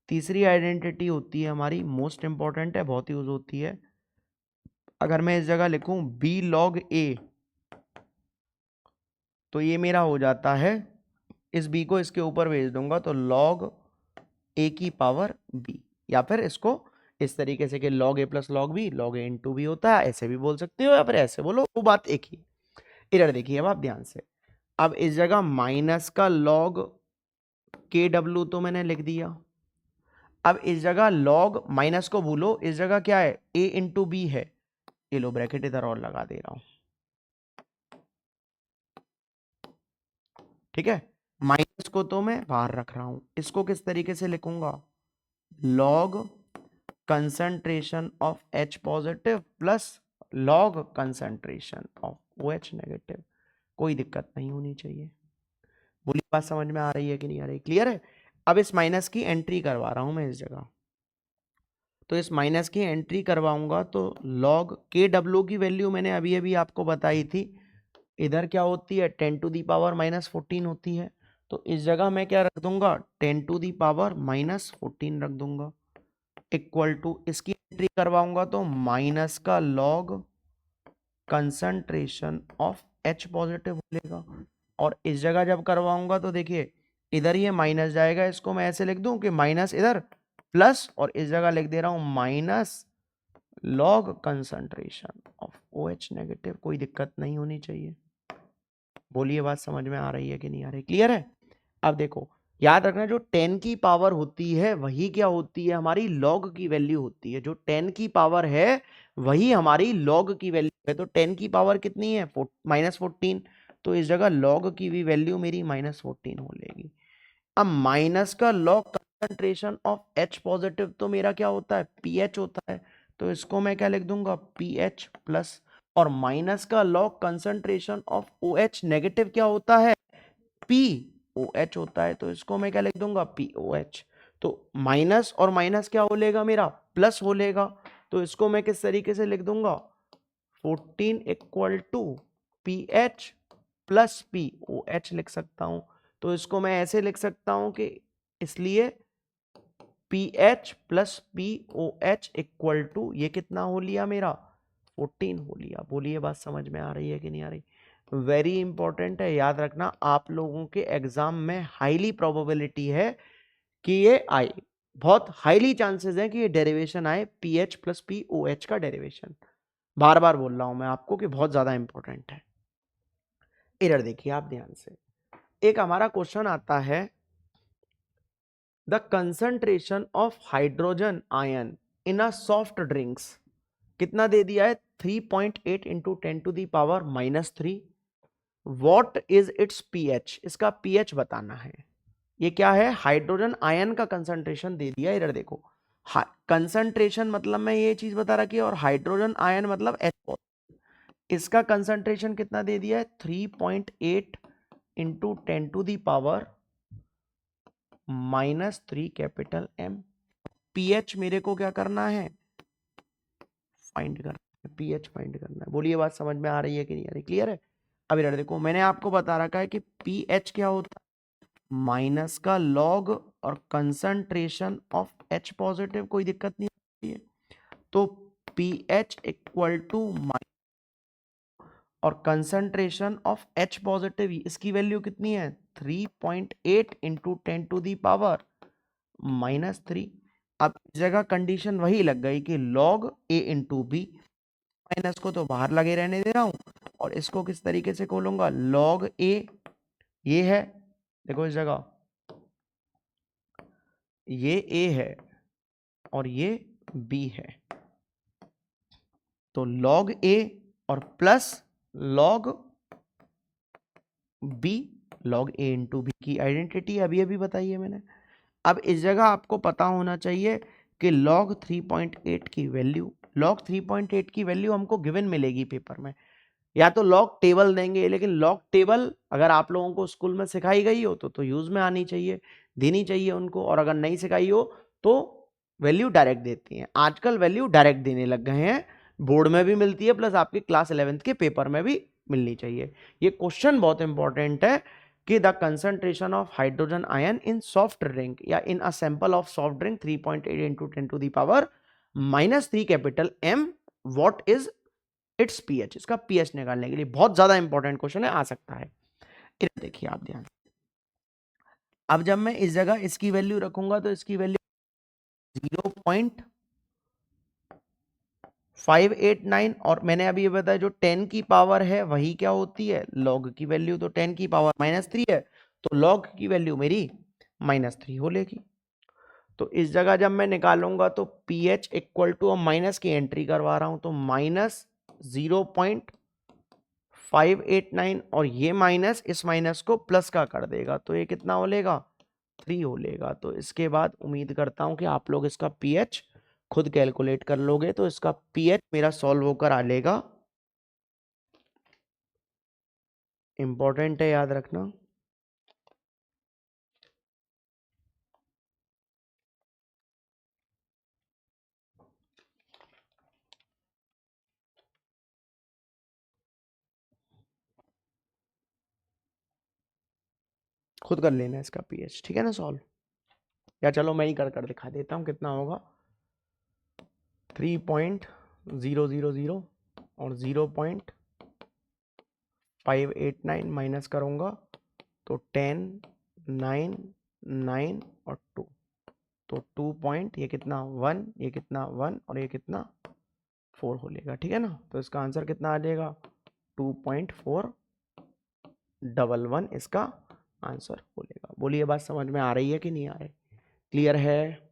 तीसरी आइडेंटिटी होती है हमारी, मोस्ट इंपॉर्टेंट है, बहुत यूज होती है। अगर मैं इस जगह लिखूं B log A, तो ये मेरा हो जाता है, इस B को इसके ऊपर भेज दूंगा तो log A की पावर B, या फिर इसको इस तरीके से कि log A plus log B, log A into B होता है, ऐसे भी बोल सकते हो या फिर ऐसे बोलो, वो बात एक ही। इधर देखिए अब आप ध्यान से, अब इस जगह माइनस का log KW तो मैंने लिख दिया। अब इस जगह log, माइनस को भूलो, इस जगह क्या है, A इंटू बी है। ये लो ब्रैकेट इधर और लगा दे रहा हूं, ठीक है। माइनस को तो मैं बाहर रख रहा हूं, इसको किस तरीके से लिखूंगा, log concentration of H positive plus log concentration of OH negative. कोई दिक्कत नहीं होनी चाहिए। बोलिए बात समझ में आ रही है कि नहीं आ रही? क्लियर है? अब इस माइनस की एंट्री करवा रहा हूं मैं इस जगह, तो इस माइनस की एंट्री करवाऊंगा तो log KW की वैल्यू मैंने अभी अभी आपको बताई थी, इधर क्या होती है, 10 टू दी पावर माइनस 14 होती है। तो इस जगह मैं क्या रख दूंगा, 10 टू दी पावर माइनस 14 रख दूंगा, इक्वल टू, इसकी एंट्री करवाऊंगा तो माइनस का log concentration of H positive मिलेगा। और इस जगह जब करवाऊंगा तो देखिए इधर ये माइनस जाएगा, इसको मैं ऐसे लिख दूं कि माइनस इधर प्लस, और इस जगह लिख दे रहा हूं minus log concentration of OH negative. कोई दिक्कत नहीं होनी चाहिए। बोलिए बात समझ में आ रही है कि नहीं आ रही? क्लियर है? अब देखो, याद रखना, जो 10 की पावर होती है वही क्या होती है, हमारी log की वैल्यू होती है। जो 10 की पावर है वही हमारी log की वैल्यू है। तो 10 की पावर कितनी है, माइनस 14, तो इस जगह log की भी वैल्यू मेरी माइनस 14 हो लेगी। अब माइनस का log concentration of H positive तो मेरा क्या होता है, pH होता है। तो इसको मैं क्या लिख दूंगा, pH प्लस, और माइनस का log concentration of OH negative क्या होता है, POH होता है। तो इसको मैं क्या लिख दूंगा, POH। तो माइनस और माइनस क्या हो लेगा मेरा, प्लस हो लेगा। तो इसको मैं किस तरीके से लिख दूंगा, 14 equal to PH plus POH लिख सकता हूं। तो इसको मैं ऐसे लिख सकता हूं कि इसलिए PH plus POH equal to, ये कितना हो लिया मेरा, 14 हो लिया। बोलिए बात समझ में आ रही है कि नहीं आ रही? वेरी इंपॉर्टेंट है, याद रखना, आप लोगों के एग्जाम में हाईली प्रोबेबिलिटी है कि ये आए, बहुत हाईली चांसेस है कि ये डेरिवेशन आए, PH प्लस POH का डेरिवेशन। बार बार बोल रहा हूं मैं आपको कि बहुत ज्यादा इंपॉर्टेंट है। इधर देखिए आप ध्यान से, एक हमारा क्वेश्चन आता है, the concentration of hydrogen ion in a soft drinks, कितना दे दिया है, 3.8 into 10 to the power minus 3। What is its pH, इसका पीएच बताना है। ये क्या है, हाइड्रोजन आयन का कंसंट्रेशन दे दिया। इधर देखो, कंसंट्रेशन मतलब मैं ये चीज बता रखी है, और हाइड्रोजन आयन मतलब H। इसका कंसंट्रेशन कितना दे दिया है, 3.8 into 10 to the power minus 3 capital M। PH मेरे को क्या करना है, फाइंड करना है, पीएच फाइंड करना है। बोलिए बात समझ में आ रही है कि नहीं आ रही? क्लियर है? अब इधर देखो, मैंने आपको बता रखा है कि पीएच क्या होता है, माइनस का लॉग और कंसंट्रेशन ऑफ एच पॉजिटिव, कोई दिक्कत नहीं होती है। तो पीएच इक्वल टू और कंसंट्रेशन ऑफ एच पॉजिटिव, इसकी वैल्यू कितनी है 3.8 इंटू 10 टू दी पावर -3। अब इस जगह कंडीशन वही लग गई कि log a into B, minus को तो बाहर लगे रहने दे रहा हूं और इसको किस तरीके से खोलूंगा, log a ये है, देखो इस जगह ये a है और ये b है, तो log a और plus log b, log a into B की आइडेंटिटी अभी अभी बताइए मैंने। अब इस जगह आपको पता होना चाहिए कि log 3.8 की वैल्यू, log 3.8 की वैल्यू हमको गिवन मिलेगी पेपर में, या तो लॉग टेबल देंगे, लेकिन लॉग टेबल अगर आप लोगों को स्कूल में सिखाई गई हो तो यूज में आनी चाहिए, देनी चाहिए उनको, और अगर नहीं सिखाई हो तो वैल्यू डायरेक्ट देती हैं। आजकल वैल्यू डायरेक्ट देने लग गए हैं, बोर्ड में भी मिलती है प्लस आपके क्लास 11th के पेपर में भी मिलनी चाहिए। ये क्वेश्चन बहुत इंपॉर्टेंट है कि the concentration of hydrogen ion in soft drink या in a sample of soft drink 3.8 into 10 to the power -3 capital m, what is its pH. इसका पीएच निकालने के लिए बहुत ज्यादा इंपॉर्टेंट क्वेश्चन है, आ सकता है। इधर देखिए आप ध्यान, अब जब मैं इस जगह इसकी वैल्यू रखूंगा तो इसकी वैल्यू 0.589, और मैंने अभी ये बताया जो 10 की पावर है वही क्या होती है, लॉग की वैल्यू, तो 10 की पावर -3 है तो लॉग की वैल्यू मेरी -3 हो लेगी। तो इस जगह जब मैं निकालूंगा तो पीएच इक्वल टू, माइनस की एंट्री करवा रहा हूं तो -0.589, और ये माइनस इस माइनस को प्लस का कर देगा तो ये कितना हो लेगा 3 हो लेगा। तो इसके बाद उम्मीद करता हूं कि आप लोग इसका पीएच खुद कैलकुलेट कर लोगे, तो इसका पीएच मेरा सॉल्व होकर आ लेगा, इंपॉर्टेंट है याद रखना, खुद कर लेना इसका पीएच, ठीक है ना सॉल्व, या चलो मैं ही कर कर दिखा देता हूं कितना होगा, 3.000 और 0.589 माइनस करूंगा तो 10, 9, 9 और 2, तो 2 पॉइंट, ये कितना 1, ये कितना 1 और ये कितना 4 हो लेगा, ठीक है ना। तो इसका आंसर कितना आ जाएगा 2.411 इसका आंसर हो लेगा। बोलिए बात समझ में आ रही है कि नहीं आ रही, क्लियर है।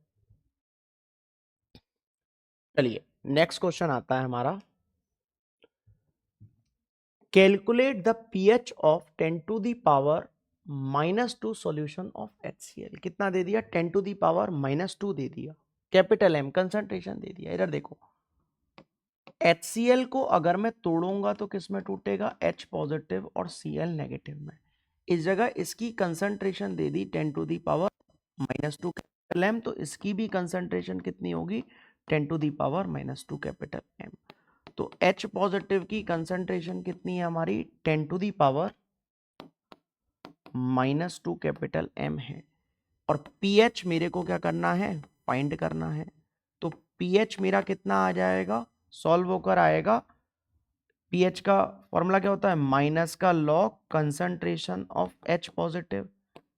चलिए नेक्स्ट क्वेश्चन आता है हमारा, calculate the pH of 10 to the power -2 solution of HCl। कितना दे दिया 10 टू दी पावर -2 दे दिया, कैपिटल M कंसंट्रेशन दे दिया। इधर देखो HCl को अगर मैं तोड़ूंगा तो किस में टूटेगा, H पॉजिटिव और Cl नेगेटिव में। इस जगह इसकी कंसंट्रेशन दे दी 10 to the power -2 capital M, तो इसकी भी कंसंट्रेशन कितनी होगी 10 to the power -2 capital M। तो H पॉजिटिव की कंसंट्रेशन कितनी है हमारी 10 to the power -2 capital M है, और pH मेरे को क्या करना है, फाइंड करना है। तो pH मेरा कितना आ जाएगा, सॉल्व होकर आएगा, pH का फॉर्मूला क्या होता है, माइनस का log concentration of H positive.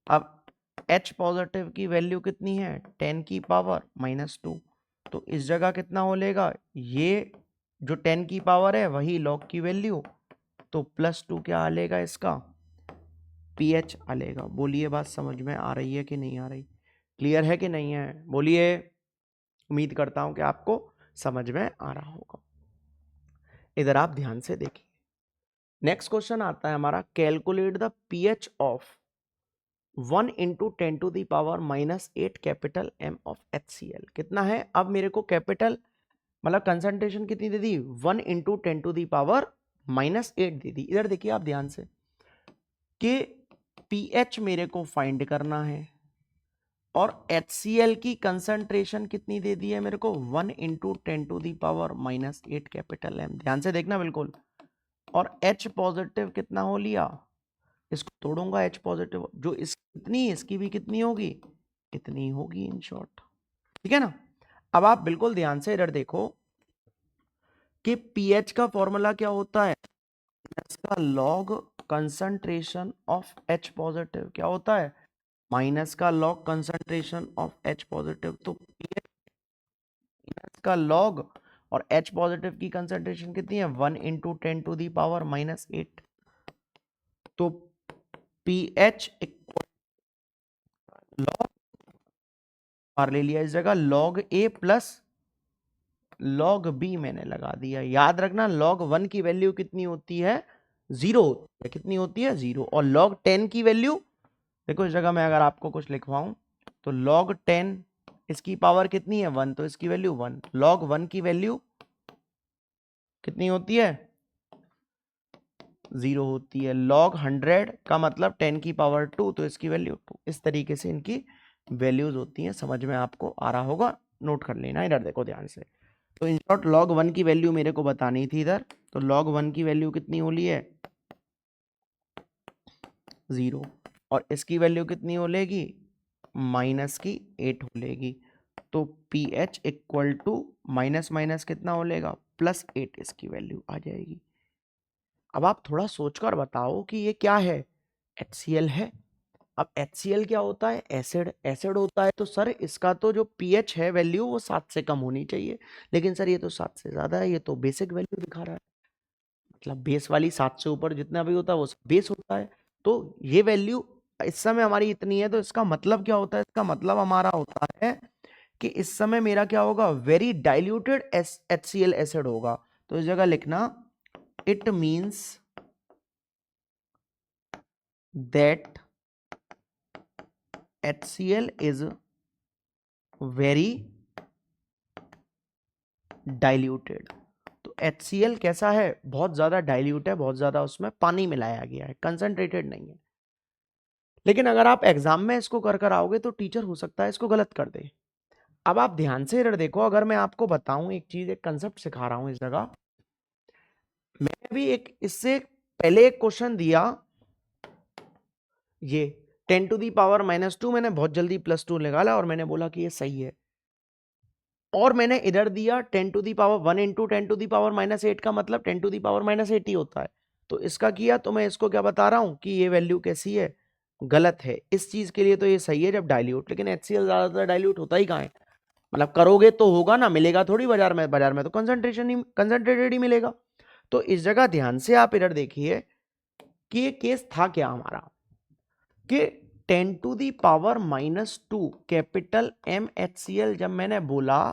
अब H पॉजिटिव की वैल्यू कितनी है 10 की पावर -2, तो इस जगह कितना हो लेगा, ये जो 10 की पावर है वही लॉग की वैल्यू, तो +2 क्या आ लेगा इसका pH आ लेगा। बोलिए बात समझ में आ रही है कि नहीं आ रही, क्लियर है कि नहीं है, बोलिए। उम्मीद करता हूं कि आपको समझ में आ रहा होगा। इधर आप ध्यान से देखिए, नेक्स्ट क्वेश्चन आता है हमारा, calculate the pH of 1 into 10 to the power -8 capital M of HCl। कितना है, अब मेरे को कैपिटल मतलब कंसंट्रेशन कितनी दे दी 1 इंटू 10 टू दी पावर -8 दे दी। इधर देखिए आप ध्यान से कि पीएच मेरे को फाइंड करना है और HCl की कंसंट्रेशन कितनी दे दी है मेरे को 1 into 10 to the power -8 capital M। ध्यान से देखना बिल्कुल, और H पॉजिटिव कितना हो लिया, इसको तोड़ूंगा H पॉजिटिव, जो इतनी इसकी भी कितनी होगी, इतनी होगी इन शॉर्ट, ठीक है ना। अब आप बिल्कुल ध्यान से इधर देखो कि pH का फॉर्मूला क्या होता है, इसका log concentration of H positive क्या होता है, माइनस का log concentration of H positive. तो pH का लॉग और H पॉजिटिव की कंसंट्रेशन कितनी है, 1 इंटू 10 टू दी पावर -8। तो pH लॉग मार ले लिया इस जगह, log A plus log B मैंने लगा दिया। याद रखना log 1 की वैल्यू कितनी होती है, 0 होती है, कितनी होती है, 0। और log 10 की वैल्यू देखो, इस जगह मैं अगर आपको कुछ लिखवाऊं तो log 10 इसकी पावर कितनी है, 1, तो इसकी वैल्यू 1। log 1 की वैल्यू कितनी होती है, 0 होती है। log 100 का मतलब 10 की पावर 2, तो इसकी वैल्यू 2। इस तरीके से इनकी वैल्यूज होती हैं, समझ में आपको आ रहा होगा, नोट कर लेना। इधर देखो ध्यान से, तो इन शॉर्ट log 1 की वैल्यू मेरे को बतानी थी इधर, तो log 1 की वैल्यू कितनी हो ली है, 0। और इसकी वैल्यू कितनी हो लेगी, माइनस की 8 हो लेगी। तो pH equal to minus minus कितना हो लेगा, +8 इसकी वैल्यू आ जाएगी। अब आप थोड़ा सोचकर बताओ कि ये क्या है, HCl है। अब HCl क्या होता है, एसिड। एसिड होता है तो सर इसका तो जो pH है वैल्यू वो 7 से कम होनी चाहिए, लेकिन सर ये तो 7 से ज्यादा है, ये तो बेसिक वैल्यू दिखा रहा है। मतलब बेस वाली 7 से ऊपर जितना भी होता है वो बेस होता है। तो ये वैल्यू इस समय हमारी इतनी है, तो इसका मतलब क्या होता है, इसका मतलब हमारा होता है कि इस समय मेरा क्या होगा, वेरी डाइल्यूटेड HCl एसिड होगा। तो इस जगह लिखना, it means that HCl is very diluted. तो HCl कैसा है, बहुत ज्यादा डाइल्यूट है, बहुत ज्यादा उसमें पानी मिलाया गया है, कंसंट्रेटेड नहीं है। लेकिन अगर आप एग्जाम में इसको कर कर आओगे तो टीचर हो सकता है इसको गलत कर दे। अब आप ध्यान से इधर देखो, अगर मैं आपको बताऊं एक चीज, एक कंसेप्ट सिखा रहा हूं इस जगह, मैंने भी एक इससे पहले एक क्वेश्चन दिया, ये 10 टू दी पावर -2 मैंने बहुत जल्दी +2 निकाला और मैंने बोला कि ये सही है। और मैंने इधर दिया 10 to the power 1 into 10 to the power -8 का मतलब 10 टू दी पावर -8 ही होता है। तो इसका किया, तो मैं इसको क्या बता रहा हूं कि ये वैल्यू कैसी है, गलत है। इस चीज के लिए तो ये सही है जब डाइल्यूट, लेकिन HCl ज्यादातर डाइल्यूट होता ही कहाँ है, मतलब करोगे तो होगा ना, मिलेगा थोड़ी बाजार में, बाजार में तो कंसंट्रेशन ही कंसंट्रेटेड ही मिलेगा। तो इस जगह ध्यान से आप इधर देखिए कि ये केस था क्या हमारा, कि 10 to the power -2 capital MHCl जब मैंने बोला,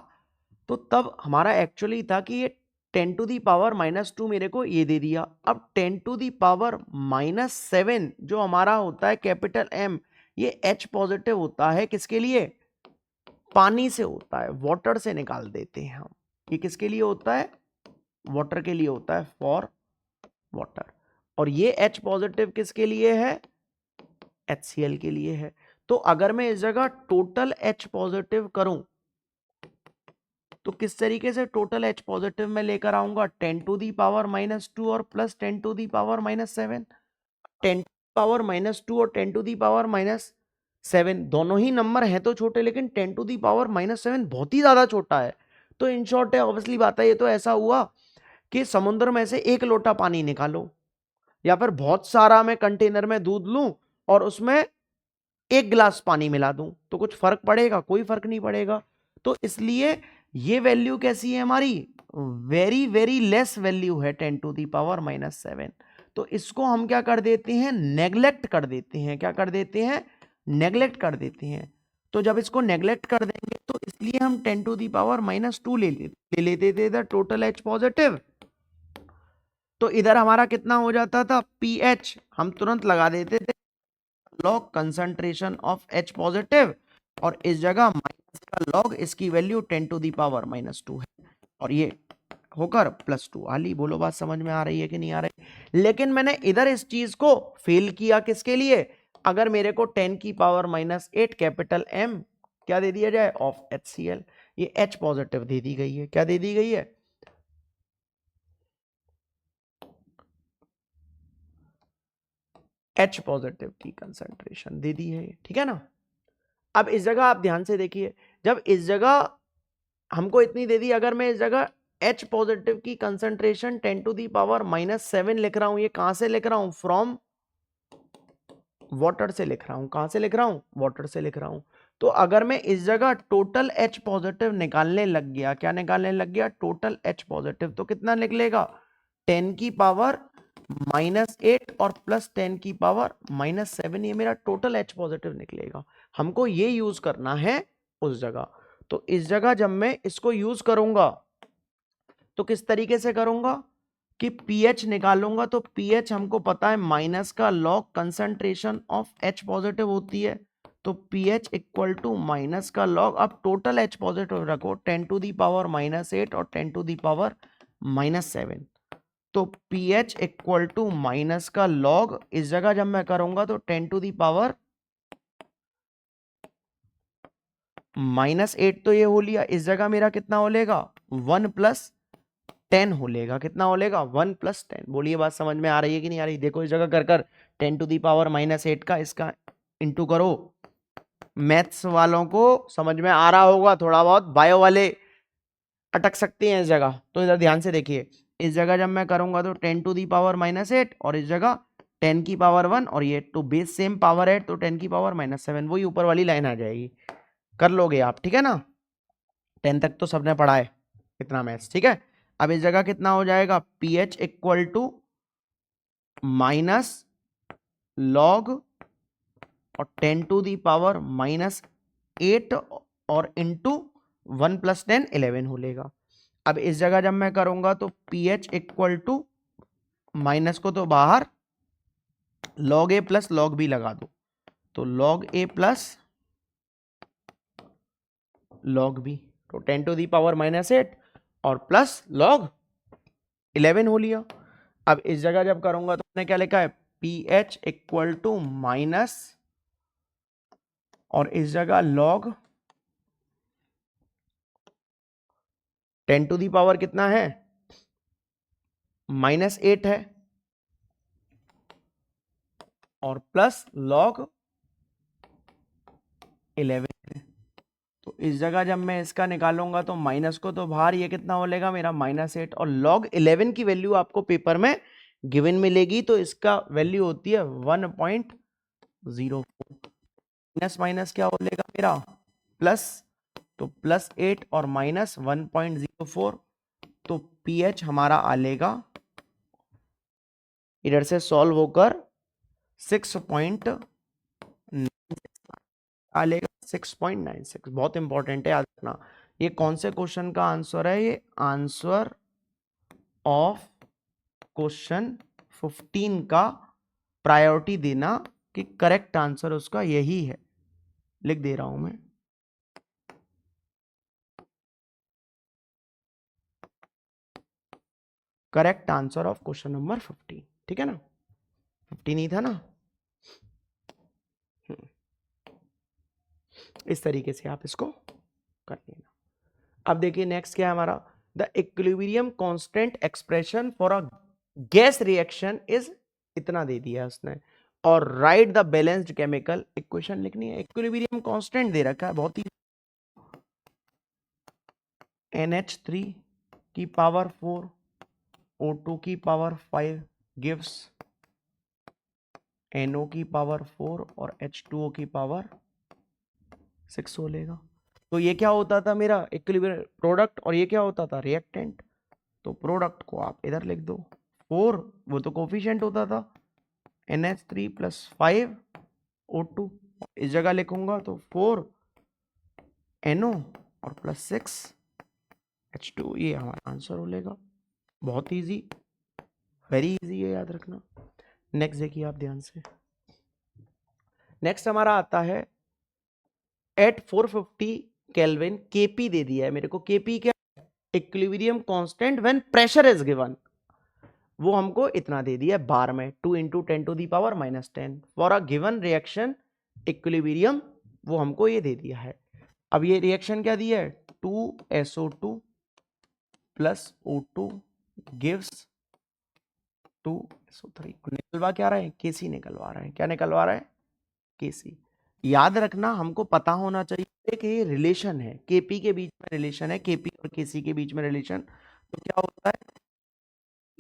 तो तब हमारा एक्चुअली था कि ये 10 टू दी पावर -2 मेरे को ये दे दिया। अब 10 टू दी पावर -7 जो हमारा होता है कैपिटल M, ये H पॉजिटिव होता है, किसके लिए, पानी से होता है, वाटर से निकाल देते हैं हम। ये किसके लिए होता है, वाटर के लिए होता है, फॉर वाटर। और ये H पॉजिटिव किसके लिए है, HCl के लिए है। तो अगर मैं इस जगह टोटल H पॉजिटिव करूं, तो किस तरीके से टोटल H पॉजिटिव में लेकर आऊंगा, 10 टू दी पावर -2 और plus 10 to the power -7। 10 power -2 और 10 टू दी पावर -7 दोनों ही नंबर हैं तो छोटे, लेकिन 10 टू दी पावर -7 बहुत ही ज्यादा छोटा है। तो इन शॉर्ट है, ऑब्वियसली बात है, ये तो ऐसा हुआ कि समुद्र में से एक लोटा पानी निकालो, या फिर बहुत सारा मैं कंटेनर में दूध लूं और उसमें एक गिलास पानी मिला दूं, तो कुछ फर्क पड़ेगा, कोई फर्क नहीं पड़ेगा। तो इसलिए ये वैल्यू कैसी है हमारी, वेरी वेरी लेस वैल्यू है 10 टू दी पावर -7। तो इसको हम क्या कर देते हैं, नेग्लेक्ट कर देते हैं। क्या कर देते हैं, नेग्लेक्ट कर देते हैं। तो जब इसको नेग्लेक्ट कर देंगे तो इसलिए हम 10 टू दी पावर -2 ले लेते थे इधर टोटल H पॉजिटिव। तो इधर हमारा कितना हो जाता था, pH हम तुरंत लगा देते थे log concentration of H positive, और इस जगह माइनस का लॉग इसकी वैल्यू 10 टू दी पावर -2 है, और ये होकर +2 आली। बोलो बात समझ में आ रही है कि नहीं आ रही। लेकिन मैंने इधर इस चीज को फेल किया, किसके लिए, अगर मेरे को 10 की पावर -8 कैपिटल M क्या दे दिया जाए, ऑफ HCl, ये H पॉजिटिव दे दी गई है। क्या दे दी गई है, H पॉजिटिव की कंसंट्रेशन दे दी है, ठीक है ना। अब इस जगह आप ध्यान से देखिए, जब इस जगह हमको इतनी दे दी, अगर मैं इस जगह H पॉजिटिव की कंसंट्रेशन 10⁻⁻7 लिख रहा हूं, ये कहां से लिख रहा हूं, फ्रॉम वाटर से लिख रहा हूं। कहां से लिख रहा हूं, वाटर से लिख रहा हूं। तो अगर मैं इस जगह टोटल H पॉजिटिव निकालने लग गया, क्या निकालने लग गया, टोटल H पॉजिटिव, तो कितना निकलेगा, 10⁻⁻8 और प्लस 10⁻⁻7, ये मेरा टोटल H पॉजिटिव निकलेगा। हमको ये यूज करना है उस जगह। तो इस जगह जब मैं इसको यूज करूंगा तो किस तरीके से करूंगा कि pH निकालूंगा, तो pH हमको पता है माइनस का log concentration of H positive होती है, तो pH इक्वल टू माइनस का लॉग, अब टोटल H पॉजिटिव रखो 10⁻⁻8 और 10⁻⁻7, तो pH इक्वल टू माइनस का लॉग, इस जगह जब मैं करूंगा तो 10⁻⁻8 तो ये हो लिया, इस जगह मेरा कितना हो लेगा, 1 + 10 हो लेगा, कितना हो लेगा, 1 + 10। बोलिए बात समझ में आ रही है कि नहीं आ रही, देखो इस जगह कर कर 10⁻⁻8 का इसका इंटू करो। मैथ्स वालों को समझ में आ रहा होगा, थोड़ा बहुत बायो वाले अटक सकते हैं इस जगह, तो इधर ध्यान से देखिए, इस जगह जब मैं करूंगा तो 10⁻⁻8 और इस जगह 10⁻1 और ये तो बेस सेम पावर है, तो 10⁻⁻7, वही ऊपर वाली लाइन आ जाएगी, कर लोगे आप, ठीक है ना। 10 तक तो सबने पढ़ा है इतना मैथ्स, ठीक है। अब इस जगह कितना हो जाएगा, pH equal to minus log और 10⁻⁻8 और इंटू 1 + 10 11 हो लेगा। अब इस जगह जब मैं करूंगा तो pH इक्वल टू माइनस को तो बाहर, log A plus log B लगा दो, तो log A plus log B, तो 10⁻⁻8 और प्लस log 11 हो लिया। अब इस जगह जब करूंगा तो मैंने क्या लिखा है, pH इक्वल टू माइनस और इस जगह log 10⁻, कितना है, -8 है और प्लस log 11 है। तो इस जगह जब मैं इसका निकालूंगा तो माइनस को तो बाहर, ये कितना हो लेगा मेरा, -8 और log 11 की वैल्यू आपको पेपर में गिवन मिलेगी, तो इसका वैल्यू होती है 1.04। माइनस माइनस क्या हो लेगा मेरा, प्लस, तो +8 और -1.04, तो pH हमारा आ लेगा इधर से सॉल्व होकर 6.96 आ लेगा, 6.96। बहुत इंपॉर्टेंट है, याद रखना। ये कौन से क्वेश्चन का आंसर है, ये आंसर ऑफ क्वेश्चन 15 का प्रायोरिटी देना कि करेक्ट आंसर उसका यही है, लिख दे रहा हूं मैं। Correct answer of question number 15, ठीक है ना, 15 ही था ना। इस तरीके से आप इसको कर लेना। अब देखिए नेक्स्ट क्या है हमारा, the equilibrium constant expression for a gas reaction is, इतना दे दिया उसने, और right the balanced chemical equation लिखनी है। इक्विलिब्रियम कांस्टेंट दे रखा है बहुत ही, NH3 की पावर 4 O2 की पावर 5 गिव्स NO की पावर 4 और H2O की पावर 6 हो लेगा। तो ये क्या होता था मेरा इक्विलिब्रियम प्रोडक्ट, और ये क्या होता था रिएक्टेंट। तो प्रोडक्ट को आप इधर लिख दो, 4 वो तो कोफिशिएंट होता था, NH3 + 5 O2, इस जगह लिखूंगा तो 4 NO और +6 H2, ये हमारा आंसर हो लेगा। बहुत इजी, वेरी इजी है, याद रखना। नेक्स्ट देखिए आप ध्यान से, नेक्स्ट हमारा आता है एट 450 केल्विन, केपी दे दिया है मेरे को। केपी क्या, equilibrium constant when pressure is given, वो हमको इतना दे दिया बार में, 2 × 10⁻⁻10 for a given reaction equilibrium, वो हमको ये दे दिया है। अब ये रिएक्शन क्या दिया है, 2SO2 + O2 गिव्स 2 -O3 निकलवा क्या रहे हैं, Kc निकलवा रहे हैं। क्या निकलवा रहे हैं, Kc। याद रखना हमको पता होना चाहिए कि ये रिलेशन है, Kp के बीच में रिलेशन है, Kp और Kc के बीच में रिलेशन। तो क्या होता है,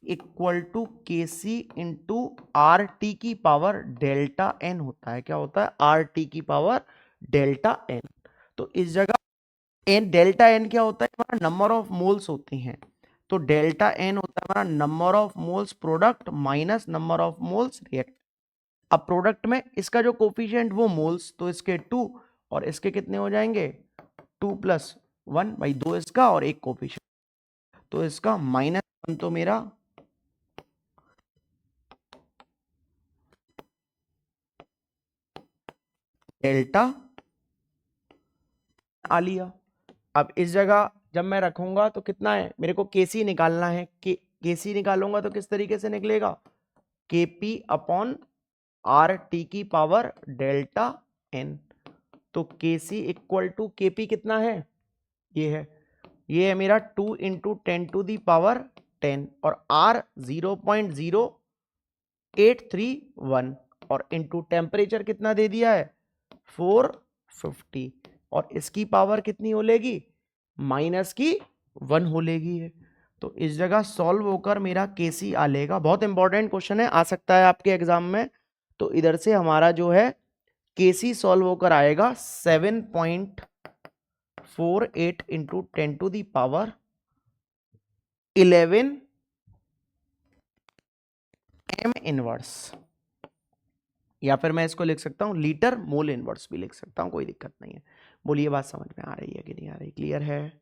equal to Kc into R T की पावर डेल्टा एन होता है। क्या होता है, आर टी की पावर डेल्टा एन। तो इस जगह एन, डेल्टा एन क्या होता है, हमारा नंबर ऑफ मोल्स होती हैं। तो डेल्टा एन होता है हमारा number of moles product minus number of moles react. अब प्रोडक्ट में इसका जो कोफिशिएंट वो मोल्स, तो इसके 2 और इसके कितने हो जाएंगे, 2 + 1 भाई, 2 इसका और 1 कोफिशिएंट, तो इसका -1 तो मेरा डेल्टा आ लिया। अब इस जगह जब मैं रखूंगा तो कितना है, मेरे को Kc निकालना है। Kc निकालूंगा तो किस तरीके से निकलेगा, Kp अपॉन आर टी की पावर डेल्टा एन। तो Kc इक्वल टू Kp कितना है, ये है मेरा 2 इंटू 10⁻10 और R 0.0831 और इंटू टेम्परेचर कितना दे दिया है, 450 और इसकी पावर कितनी हो लेगी, -1 हो लेगी है। तो इस जगह सॉल्व होकर मेरा Kc आ लेगा। बहुत इंपॉर्टेंट क्वेश्चन है, आ सकता है आपके एग्जाम में। तो इधर से हमारा जो है Kc सॉल्व होकर आएगा 7.48 इंटू 10⁻11 m इनवर्स, या फिर मैं इसको लिख सकता हूं लीटर मोल इनवर्स भी लिख सकता हूं, कोई दिक्कत नहीं है। बोलिए बात समझ में आ रही है कि नहीं आ रही, क्लियर है।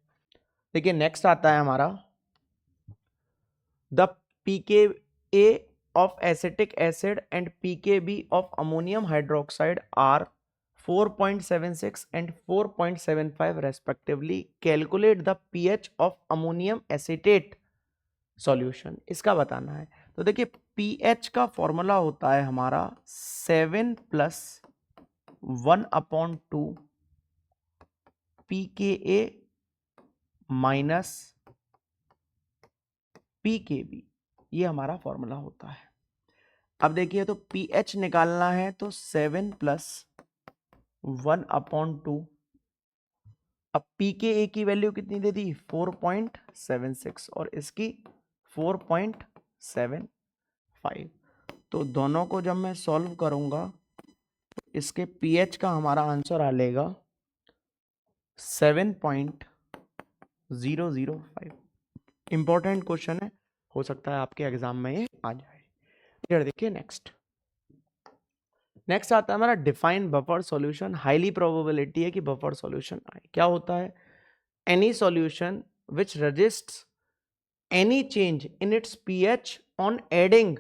देखिए नेक्स्ट आता है हमारा the pKa of acetic acid and pKb of ammonium hydroxide are 4.76 and 4.75 respectively. Calculate the pH of ammonium acetate solution. इसका बताना है। तो देखिए pH का फॉर्मूला होता है हमारा 7 + 1/2 pKa माइनस pKb, ये हमारा फॉर्मूला होता है। अब देखिए तो pH निकालना है तो 7 + 1/2। अब pKa की वैल्यू कितनी दे दी, 4.76 और इसकी 4.75। तो दोनों को जब मैं सॉल्व करूंगा तो इसके pH का हमारा आंसर आ लेगा 7.005। इंपॉर्टेंट क्वेश्चन है, हो सकता है आपके एग्जाम में ये आ जाए। इधर देखिए नेक्स्ट आता है हमारा define buffer solution. Highly probability है कि बफर सॉल्यूशन आए। क्या होता है, any solution which resists any change in its pH on adding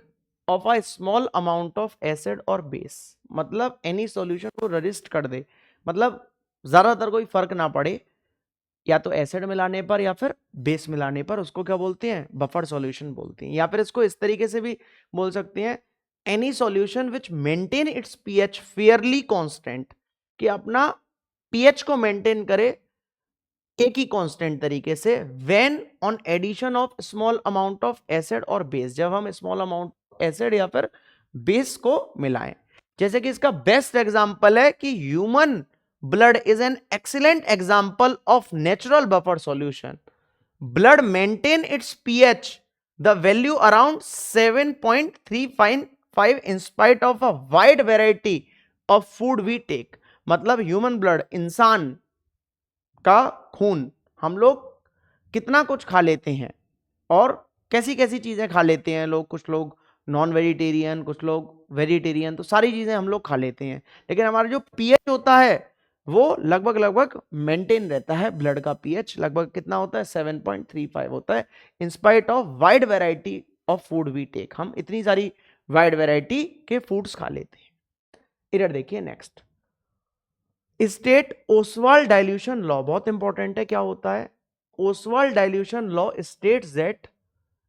of a small amount of acid और बेस। मतलब एनी सॉल्यूशन को रजिस्ट कर दे, मतलब ज्यादातर कोई फर्क ना पड़े, या तो एसिड मिलाने पर या फिर बेस मिलाने पर, उसको क्या बोलते हैं, बफर सॉल्यूशन बोलते हैं। या फिर इसको इस तरीके से भी बोल सकते हैं, एनी सॉल्यूशन विच maintain its pH Fairlie constant, कि अपना पीएच को मेंटेन करे एक ही कांस्टेंट तरीके से, when on addition of small amount of acid और बेस, जब हम स्मॉल अमाउंट एसिड या फिर बेस को मिलाएं। जैसे कि इसका बेस्ट एग्जांपल है कि human blood is an excellent example of natural buffer solution. Blood maintain its pH, the value around 7.355 in spite of a wide variety of food we take. मतलब ह्यूमन ब्लड, इंसान का खून, हम लोग कितना कुछ खा लेते हैं और कैसी कैसी चीजें खा लेते हैं लोग। कुछ लोग नॉन वेजिटेरियन, कुछ लोग वेजिटेरियन, तो सारी चीजें हम लोग खा लेते हैं, लेकिन हमारा जो पीएच होता है वो लगभग मेंटेन रहता है। ब्लड का पीएच लगभग कितना होता है, 7.35 होता है, in spite of wide variety of food we take. हम इतनी सारी वाइड वैरायटी के फूड्स खा लेते हैं। इधर देखिए next, state Oswald dilution law. बहुत इंपॉर्टेंट है, क्या होता है, Oswald dilution law states that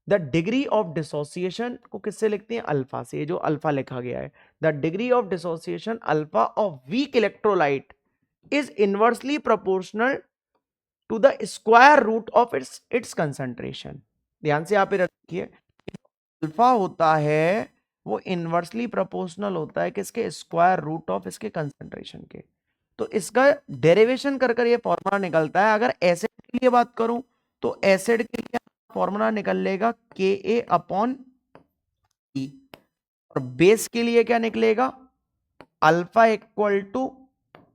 the degree of dissociation को किससे लिखते हैं, अल्फा से, जो अल्फा लिखा गया है। The degree of dissociation alpha of weak electrolyte is inversely proportional to the square root of its concentration. ध्यान से आप रखिए, अल्फा होता है वो इनवर्सली प्रोपोर्शनल होता है किसके, स्क्वायर रूट ऑफ इसके कंसंट्रेशन के। तो इसका डेरिवेशन कर कर ये फॉर्मूला निकलता है। अगर एसिड के लिए बात करूं तो एसिड के लिए फॉर्मूला निकल लेगा के ए अपॉन ई, और बेस के लिए क्या निकलेगा, अल्फा इक्वल टू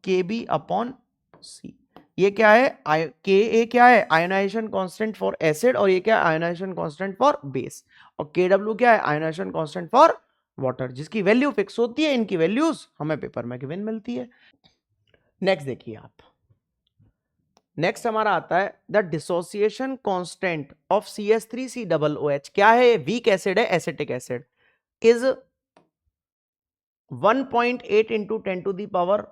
के बी अपॉन सी। ये क्या है, के ए क्या है, आयोनाइजेशन कांस्टेंट फॉर एसिड, और ये क्या है, आयोनाइजेशन कांस्टेंट फॉर बेस, और के डब्ल्यू क्या है, आयोनाइजेशन कांस्टेंट फॉर वाटर, जिसकी वैल्यू फिक्स होती है। इनकी वैल्यूज हमें पेपर में गिवन मिलती है। नेक्स्ट देखिए आप, नेक्स्ट हमारा आता है the dissociation constant of CH3COOH। क्या है, वीक एसिड है, acetic acid, is 1.8 into 10 to the power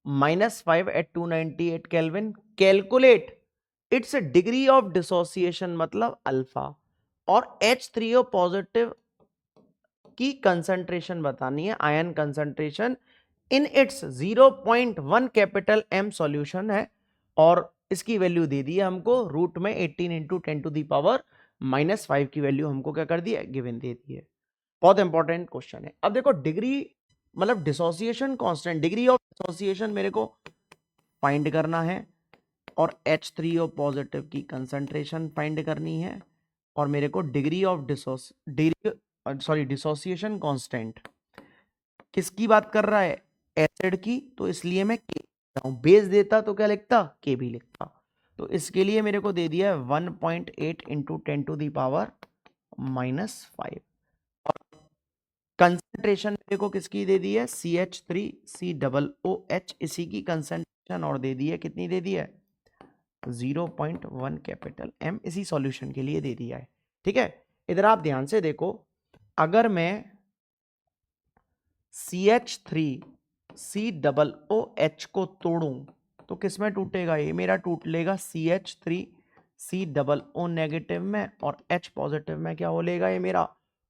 -5 at 298 Kelvin. Calculate its degree of dissociation, मतलब अल्फा, और H3O पॉजिटिव की कंसंट्रेशन बतानी है, ion concentration in its 0.1 capital M solution है, और इसकी वैल्यू दे दी है हमको रूट में 18 इंटू 10 टू दी पावर -5 की वैल्यू हमको क्या कर दी है, गिवन दे दी है। बहुत इंपॉर्टेंट क्वेश्चन है। अब देखो डिग्री मतलब dissociation constant, degree of dissociation मेरे को फाइंड करना है, और H3O पॉजिटिव की कंसंट्रेशन फाइंड करनी है, और मेरे को डिग्री ऑफ डिसोसिएशन कांस्टेंट किसकी बात कर रहा है, एसिड की, तो इसलिए मैं के लिखता हूं। बेस देता तो क्या लिखता, के भी लिखता। तो इसके लिए मेरे को दे दिया है 1.8 इंटू 10 टू दी पावर -5, और कंसंट्रेशन मेरे को किसकी दे दी है, CH3COOH, इसी की कंसंट्रेशन और दे दी है, कितनी दे दी है, 0.1 कैपिटल M, इसी सॉल्यूशन के लिए दे दिया है। ठीक है, इधर आप ध्यान से देखो, अगर मैं CH3COOH को तोड़ूं तो किसमें टूटेगा, ये मेरा टूट लेगा CH3COO नेगेटिव में, और H पॉजिटिव में क्या हो लेगा, ये मेरा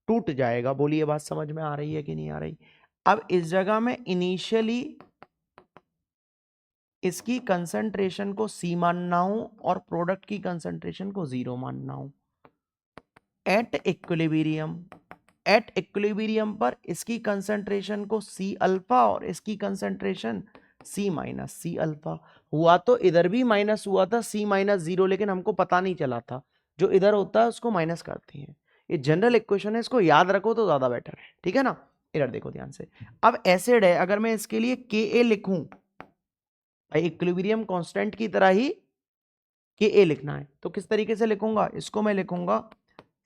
टूट जाएगा। बोलिए बात समझ में आ रही है कि नहीं आ रही। अब इस जगह में इनिशियली इसकी कंसंट्रेशन को C मानना हूं, और प्रोडक्ट की कंसंट्रेशन को 0 मानना हूं। एट इक्विलिब्रियम पर इसकी कंसंट्रेशन को C अल्फा, और इसकी concentration C minus C alpha. हुआ तो इधर भी माइनस हुआ था C-0, लेकिन हमको पता नहीं चला था, जो इधर होता है उसको माइनस करते हैं। ये जनरल इक्वेशन है, इसको याद रखो तो ज्यादा बेटर है। ठीक है ना, इधर देखो ध्यान से। अब एसिड है, अगर मैं इसके लिए Ka लिखूं, भाई इक्विलिब्रियम कांस्टेंट की तरह ही Ka लिखना है, तो किस तरीके से लिखूंगा, इसको मैं लिखूंगा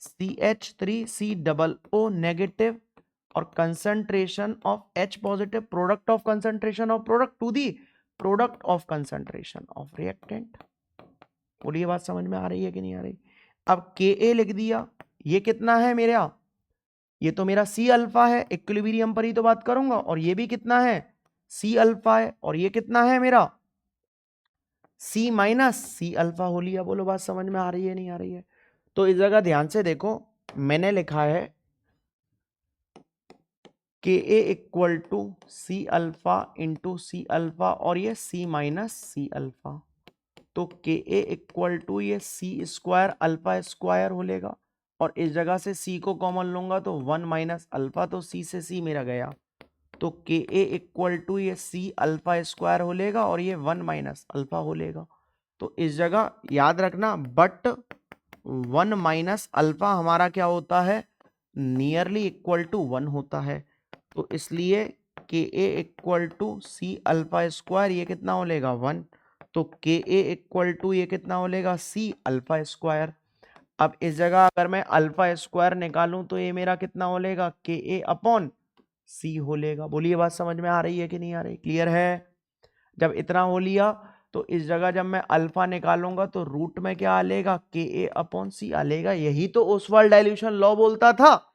CH3COO नेगेटिव, और concentration of H positive, product of concentration of product to the product of concentration of reactant. बोलिए बात समझ में आ रही है कि नहीं आ रही। अब Ka लिख दिया, ये कितना है मेरा, ये तो मेरा C अल्फा है, इक्विलिब्रियम पर ही तो बात करूंगा, और ये भी कितना है, C अल्फा है, और ये कितना है मेरा C माइनस C अल्फा हो लिया। बोलो बात समझ में आ रही है नहीं आ रही है। तो इस जगह ध्यान से देखो, मैंने लिखा है Ka equal to C alpha into C alpha, और ये C माइनस C अल्फा। तो Ka इक्वल टू ये C स्क्वायर अल्फा स्क्वायर हो लेगा, और इस जगह से C को कॉमन लूंगा तो 1 माइनस अल्फा, तो C से C मेरा गया, तो Ka इक्वल टू ये C अल्फा स्क्वायर हो लेगा, और ये 1 माइनस अल्फा हो लेगा। तो इस जगह याद रखना, बट 1 माइनस अल्फा हमारा क्या होता है, नियरली इक्वल टू 1 होता है। तो इसलिए Ka equal to C alpha square, ये कितना हो लेगा 1, तो Ka इक्वल टू ये कितना हो लेगा C अल्फा स्क्वायर। अब इस जगह अगर मैं अल्फा स्क्वायर निकालूं तो ये मेरा कितना हो लेगा, Ka अपॉन C हो लेगा। बोलिए बात समझ में आ रही है कि नहीं आ रही, क्लियर है। जब इतना हो लिया तो इस जगह जब मैं अल्फा निकालूंगा तो रूट में क्या आ लेगा, Ka अपॉन C आ लेगा। यही तो ओसवाल्ड डाइल्यूशन लॉ बोलता था।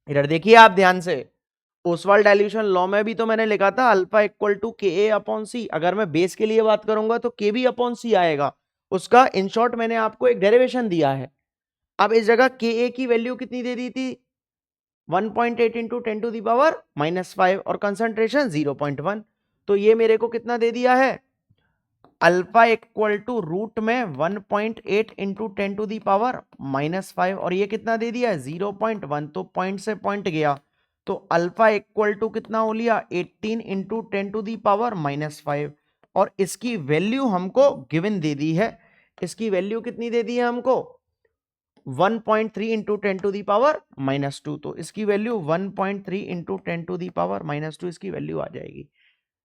इधर देखिए आप ध्यान से, ओसवाल्ड डाइल्यूशन लॉ में भी तो मैंने लिखा था alpha equal to Ka upon C। अगर मैं बेस के लिए बात करूंगा तो Kb अपॉन C आएगा। उसका इन शॉर्ट मैंने आपको एक डेरिवेशन दिया है। अब इस जगह Ka की वैल्यू कितनी दे दी थी, 1.8 इंटू 10 टू दी पावर -5, और कंसंट्रेशन 0.1। तो ये मेरे को कितना दे दिया है, अल्फा इक्वल टू रूट में 1.8 इंटू 10 टू दी पावर -5 और ये कितना दे दिया है 0.1, तो पॉइंट से पॉइंट गया तो अल्फा इक्वल टू कितना हो लिया 18 इंटू 10 टू दी पावर -5 और इसकी वैल्यू हमको गिवन दे दी है। इसकी वैल्यू कितनी दे दी है हमको 1.3 इंटू 10 टू दी पावर -2, तो इसकी value 1.3 into 10 to the power -2 इसकी वैल्यू आ जाएगी।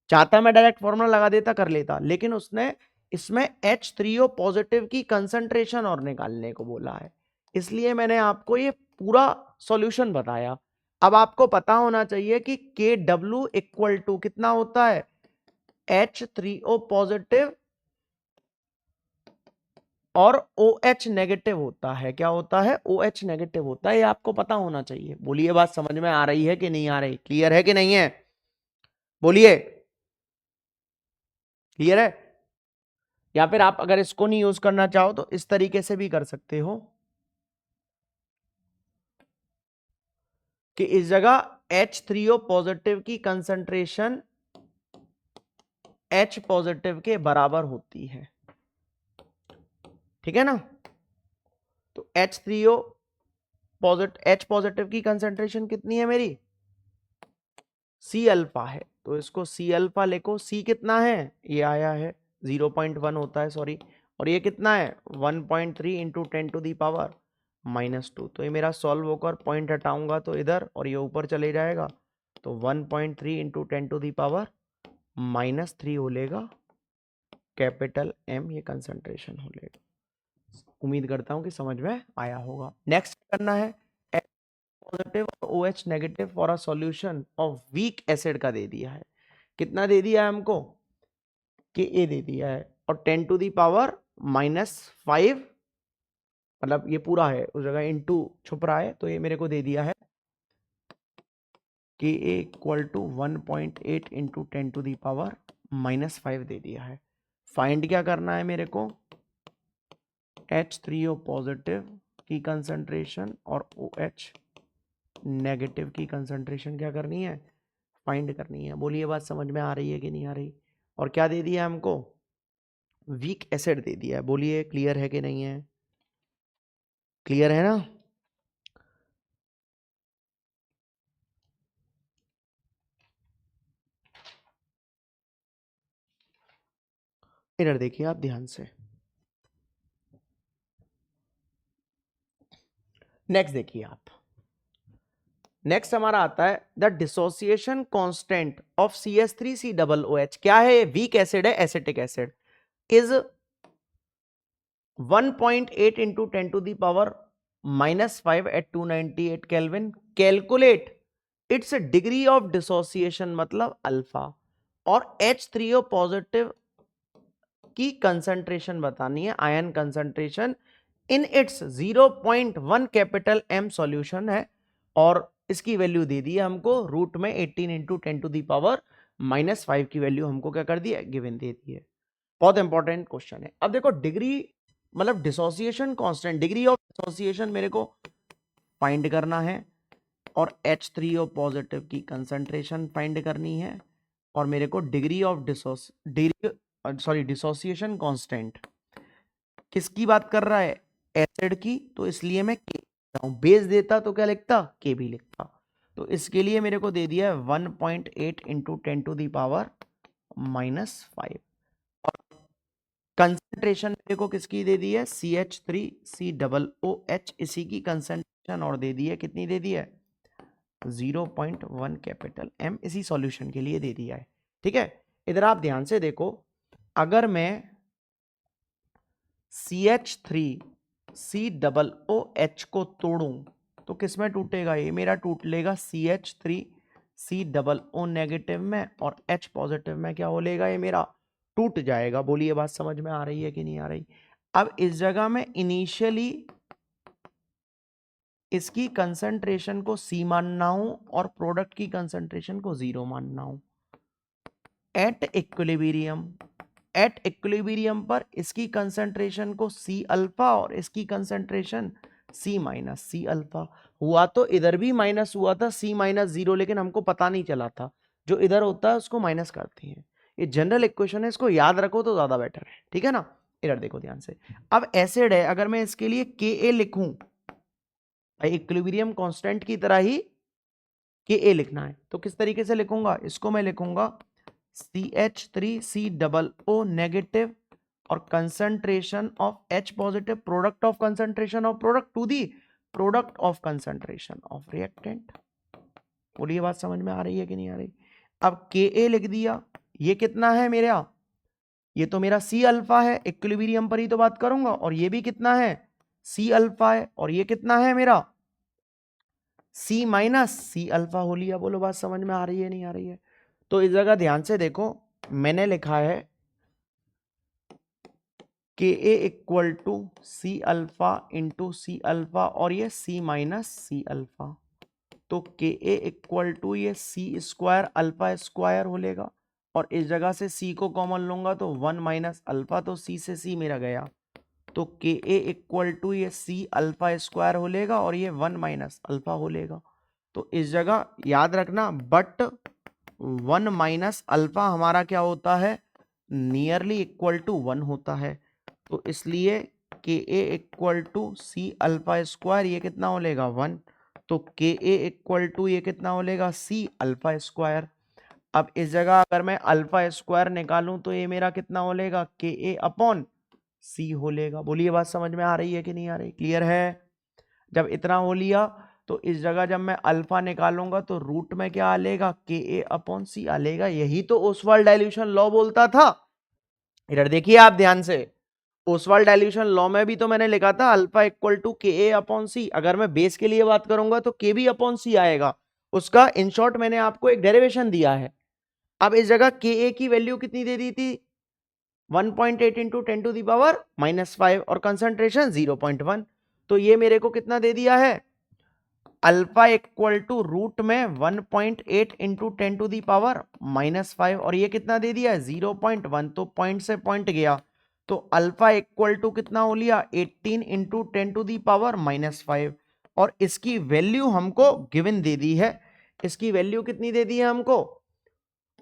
चाहता मैं डायरेक्ट फॉर्मूला लगा देता कर लेता, लेकिन उसने इसमें H3O पॉजिटिव की कंसंट्रेशन और निकालने को बोला है, इसलिए मैंने आपको ये पूरा सॉल्यूशन बताया। अब आपको पता होना चाहिए कि KW इक्वल टू कितना होता है H3O पॉजिटिव और OH नेगेटिव होता है। क्या होता है OH नेगेटिव होता है, ये आपको पता होना चाहिए। बोलिए बात समझ में आ रही है कि नहीं आ रही, क्लियर है कि नहीं है, बोलिए क्लियर है। या फिर आप अगर इसको नहीं यूज करना चाहो तो इस तरीके से भी कर सकते हो कि इस जगह H3O पॉजिटिव की कंसंट्रेशन H पॉजिटिव के बराबर होती है, ठीक है ना। तो H3O पॉजिटिव H पॉजिटिव की कंसंट्रेशन कितनी है मेरी C अल्फा है, तो इसको C अल्फा लिखो। C कितना है ये आया है 0.1 होता है सॉरी, और ये कितना है 1.3 इंटू 10 टू दी पावर -2, तो ये मेरा सॉल्व होकर पॉइंट हटाऊंगा तो इधर और ये ऊपर चले जाएगा, तो 1.3 इंटू 10 टू दी पावर -3 हो लेगा कैपिटल M, ये कंसंट्रेशन हो लेगा। उम्मीद करता हूं कि समझ में आया होगा। नेक्स्ट करना है पॉजिटिव और OH negative for a solution of weak acid का दे दिया है। कितना दे दिया है हमको कि ए दे दिया है और 10 टू दी पावर -5, मतलब ये पूरा है उस जगह इनटू छुप रहा है, तो ये मेरे को दे दिया है कि A equal to 1.8 into 10 to the power -5 दे दिया है। फाइंड क्या करना है मेरे को H3O पॉजिटिव की कंसंट्रेशन और OH नेगेटिव की कंसंट्रेशन क्या करनी है फाइंड करनी है। बोलिए बात समझ में आ रही है कि नहीं आ रही। और क्या दे दिया हमको वीक एसिड दे दिया है। बोलिए क्लियर है कि नहीं है, क्लियर है ना। इधर देखिए आप ध्यान से, नेक्स्ट देखिए आप, नेक्स्ट हमारा आता है the dissociation constant of CH3COOH। क्या है ये वीक एसिड है acetic acid, is 1.8 into 10 to the power -5 at 298 kelvin. Calculate its degree of dissociation मतलब अल्फा, और H3O पॉजिटिव की कंसंट्रेशन बतानी है, ion concentration in its 0.1 capital M solution है, और इसकी वैल्यू दे दी है हमको रूट में 18 इंटू 10 टू दी पावर -5 की वैल्यू हमको क्या कर दी है गिवन दे दी है। बहुत इंपॉर्टेंट क्वेश्चन है। अब देखो डिग्री मतलब dissociation constant, degree of dissociation मेरे को फाइंड करना है, और H3O पॉजिटिव की कंसंट्रेशन फाइंड करनी है, और मेरे को डिग्री ऑफ डिसोसिएशन कांस्टेंट किसकी बात कर रहा है एसिड की, तो इसलिए मैं के लिखता हूं। बेस देता तो क्या लिखता के भी लिखता, तो इसके लिए मेरे को दे दिया है 1.8 into 10 to the power -5। Concentration मेरे को किसकी दे दी है CH3COOH, इसी की कंसंट्रेशन और दे दी है, कितनी दे दी है 0.1 कैपिटल M, इसी सॉल्यूशन के लिए दे दिया है। ठीक है, इधर आप ध्यान से देखो, अगर मैं CH3COOH को तोड़ूं तो किसमें टूटेगा, ये मेरा टूट लेगा CH3COO नेगेटिव में, और H पॉजिटिव में क्या हो लेगा ये मेरा टूट जाएगा। बोलिए बात समझ में आ रही है कि नहीं आ रही। अब इस जगह में इनिशियली इसकी कंसंट्रेशन को C मानना हूं और प्रोडक्ट की कंसंट्रेशन को 0 मानना हूं। एट इक्विलिब्रियम पर इसकी कंसंट्रेशन को C अल्फा और इसकी concentration C minus C alpha. हुआ तो इधर भी माइनस हुआ था C -0, लेकिन हमको पता नहीं चला था, जो इधर होता है उसको माइनस करते हैं। ये जनरल इक्वेशन है, इसको याद रखो तो ज्यादा बेटर है, ठीक है ना। इधर देखो ध्यान से, अब एसिड है, अगर मैं इसके लिए Ka लिखूं, इक्विलिब्रियम कांस्टेंट की तरह ही Ka लिखना है, तो किस तरीके से लिखूंगा, इसको मैं लिखूंगा CH3COO नेगेटिव और concentration of H positive, product of concentration of product to the product of concentration of reactant. बोलिए बात समझ में आ रही है कि नहीं आ रही। अब Ka लिख दिया, ये कितना है मेरा, ये तो मेरा C अल्फा है, इक्विलिब्रियम पर ही तो बात करूंगा, और ये भी कितना है C अल्फा है, और ये कितना है मेरा C माइनस C अल्फा हो लिया। बोलो बात समझ में आ रही है नहीं आ रही है। तो इस जगह ध्यान से देखो, मैंने लिखा है Ka equal to C alpha into C alpha, और ये C माइनस C अल्फा, तो Ka इक्वल टू ये C स्क्वायर अल्फा स्क्वायर हो लेगा, और इस जगह से C को कॉमन लूंगा तो 1 माइनस अल्फा, तो C से C मेरा गया, तो Ka इक्वल टू ये C अल्फा स्क्वायर हो लेगा, और ये 1 माइनस अल्फा हो लेगा। तो इस जगह याद रखना, बट 1 माइनस अल्फा हमारा क्या होता है, नियरली इक्वल टू 1 होता है, तो इसलिए Ka equal to C alpha square, ये कितना हो लेगा 1, तो Ka इक्वल टू ये कितना हो लेगा C अल्फा स्क्वायर। अब इस जगह अगर मैं अल्फा स्क्वायर निकालूं तो ये मेरा कितना हो लेगा Ka अपॉन C हो लेगा। बोलिए बात समझ में आ रही है कि नहीं आ रही, क्लियर है। जब इतना हो लिया तो इस जगह जब मैं अल्फा निकालूंगा तो रूट में क्या आ लेगा, Ka अपॉन C आ लेगा। यही तो ओसवाल्ड डाइल्यूशन लॉ बोलता था। इधर देखिए आप ध्यान से, ओसवाल्ड डाइल्यूशन लॉ में भी तो मैंने लिखा था alpha equal to Ka upon C। अगर मैं बेस के लिए बात करूंगा तो Kb अपॉन C आएगा, उसका इन शॉर्ट मैंने आपको एक डेरिवेशन दिया है। अब इस जगह Ka की वैल्यू कितनी दे दी थी, 1.8 इंटू 10 टू दी पावर -5, और कंसंट्रेशन 0.1, तो ये मेरे को कितना दे दिया है, अल्फा इक्वल टू रूट में 1.8 इंटू 10 टू दी पावर -5, और ये कितना दे दिया है 0.1, तो पॉइंट से पॉइंट गया, तो अल्फा इक्वल टू कितना हो लिया 18 इंटू 10 टू दी पावर -5, और इसकी वैल्यू हमको गिवन दे दी है। इसकी वैल्यू कितनी दे दी है हमको,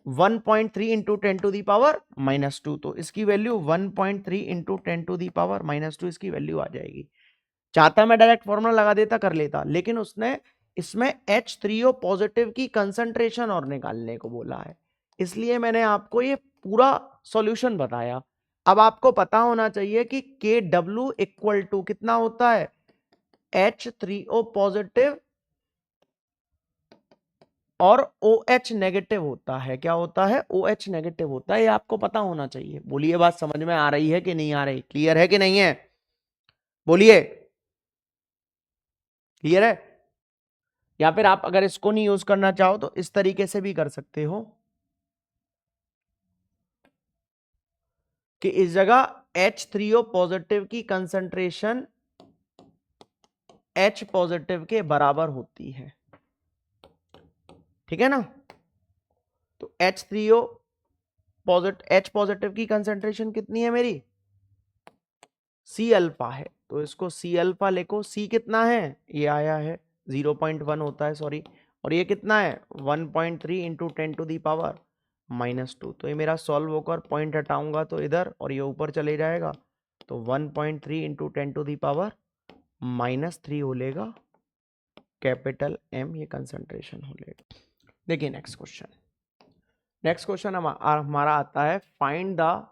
1.3 इंटू 10 टू दी पावर -2, तो इसकी value 1.3 into 10 to the power -2 इसकी वैल्यू आ जाएगी। चाहता मैं डायरेक्ट फॉर्मूला लगा देता, कर लेता, लेकिन उसने इसमें H3O पॉजिटिव की कंसंट्रेशन और निकालने को बोला है, इसलिए मैंने आपको ये पूरा सॉल्यूशन बताया। अब आपको पता होना चाहिए कि Kw इक्वल टू कितना होता है, H3O पॉजिटिव और OH नेगेटिव होता है। क्या होता है, OH नेगेटिव होता है, ये आपको पता होना चाहिए। बोलिए बात समझ में आ रही है कि नहीं आ रही, क्लियर है कि नहीं है, बोलिए क्लियर है। या फिर आप अगर इसको नहीं यूज करना चाहो तो इस तरीके से भी कर सकते हो कि इस जगह H3O पॉजिटिव की कंसंट्रेशन H पॉजिटिव के बराबर होती है, ठीक है ना। तो H3O पॉजिटिव, H पॉजिटिव की कंसंट्रेशन कितनी है मेरी, C अल्फा है, तो इसको C अल्फा लिखो। C कितना है, ये आया है 0.1 होता है, सॉरी, और ये कितना है 1.3 इंटू 10 टू दी पावर -2, तो ये मेरा सॉल्व होकर पॉइंट हटाऊंगा तो इधर, और ये ऊपर चले जाएगा, तो 1.3 इंटू 10 टू दी पावर -3 हो लेगा, कैपिटल M ये कंसंट्रेशन हो लेगा। देखिए नेक्स्ट क्वेश्चन, नेक्स्ट क्वेश्चन हमारा आता है, find the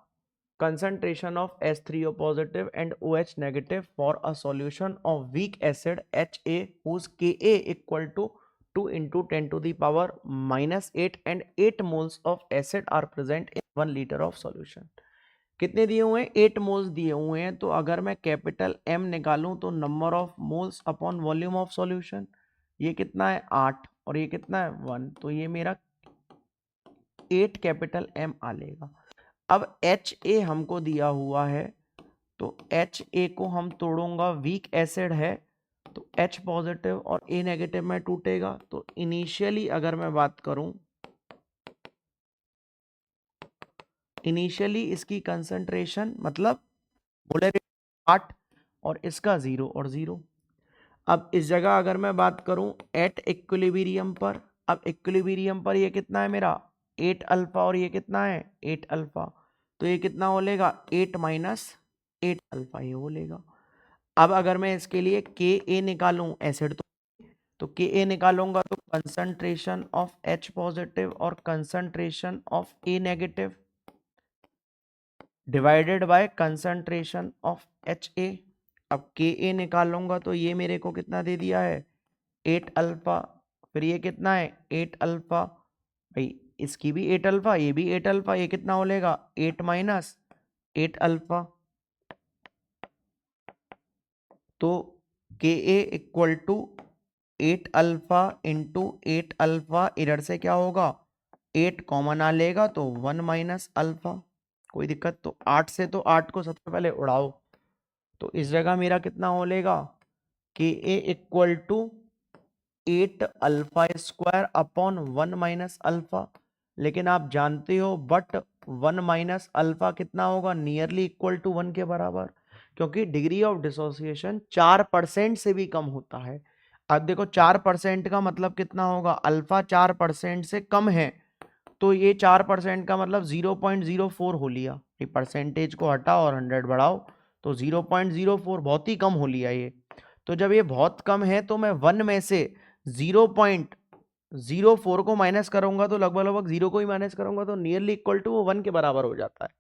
concentration of H3O positive and OH negative for a solution of weak acid HA whose Ka equal to 2 into 10 to the power -8 and 8 moles of acid are present in 1 liter of solution। कितने दिए हुए हैं, 8 moles दिए हुए हैं, तो अगर मैं कैपिटल M निकालूं तो number of moles upon volume of solution, ये कितना है 8, और ये कितना है 1, तो ये मेरा 8 कैपिटल M आ लेगा। अब HA हमको दिया हुआ है, तो HA को हम तोड़ूंगा, वीक एसिड है तो H पॉजिटिव और A नेगेटिव में टूटेगा, तो इनिशियली अगर मैं बात करूं, इनिशियली इसकी कंसंट्रेशन मतलब मोलरिटी 8 और इसका 0 और 0। अब इस जगह अगर मैं बात करूं एट इक्विलिब्रियम पर, अब इक्विलिब्रियम पर ये कितना है मेरा 8 अल्फा और ये कितना है 8 अल्फा, तो ये कितना हो लेगा 8 माइनस 8 अल्फा ये हो लेगा। अब अगर मैं इसके लिए के ए निकालूं एसिड, तो के ए निकालूंगा तो कंसंट्रेशन ऑफ एच पॉजिटिव और concentration of A negative divided by concentration of H A. अब के ए निकालूंगा तो ये मेरे को कितना दे दिया है 8 अल्फा, फिर ये कितना है 8 अल्फा, भाई इसकी भी 8 अल्फा ये भी 8 अल्फा, ये कितना हो लेगा 8 माइनस 8 अल्फा। तो K A equal to 8 alpha into 8 alpha, इधर से क्या होगा 8 कॉमन आ लेगा तो 1 माइनस अल्फा, कोई दिक्कत, तो 8 से तो 8 को सबसे पहले उड़ाओ, तो इस जगह मेरा कितना हो लेगा K A equal to 8 alpha square upon 1 minus alpha. लेकिन आप जानते हो बट 1 माइनस अल्फा कितना होगा नियरली इक्वल टू 1 के बराबर, क्योंकि डिग्री ऑफ डिसोसिएशन 4% से भी कम होता है। अब देखो 4% का मतलब कितना होगा, अल्फा 4% से कम है, तो ये 4% का मतलब 0.04 हो लिया, ये परसेंटेज को हटाओ और 100 बढ़ाओ तो 0.04 बहुत ही कम हो लिया ये। तो जब ये बहुत कम है तो मैं 1 में से 0.04 को माइनस करूंगा तो लगभग लगभग 0 को ही माइनस करूंगा तो नियरली इक्वल टू वो 1 के बराबर हो जाता है।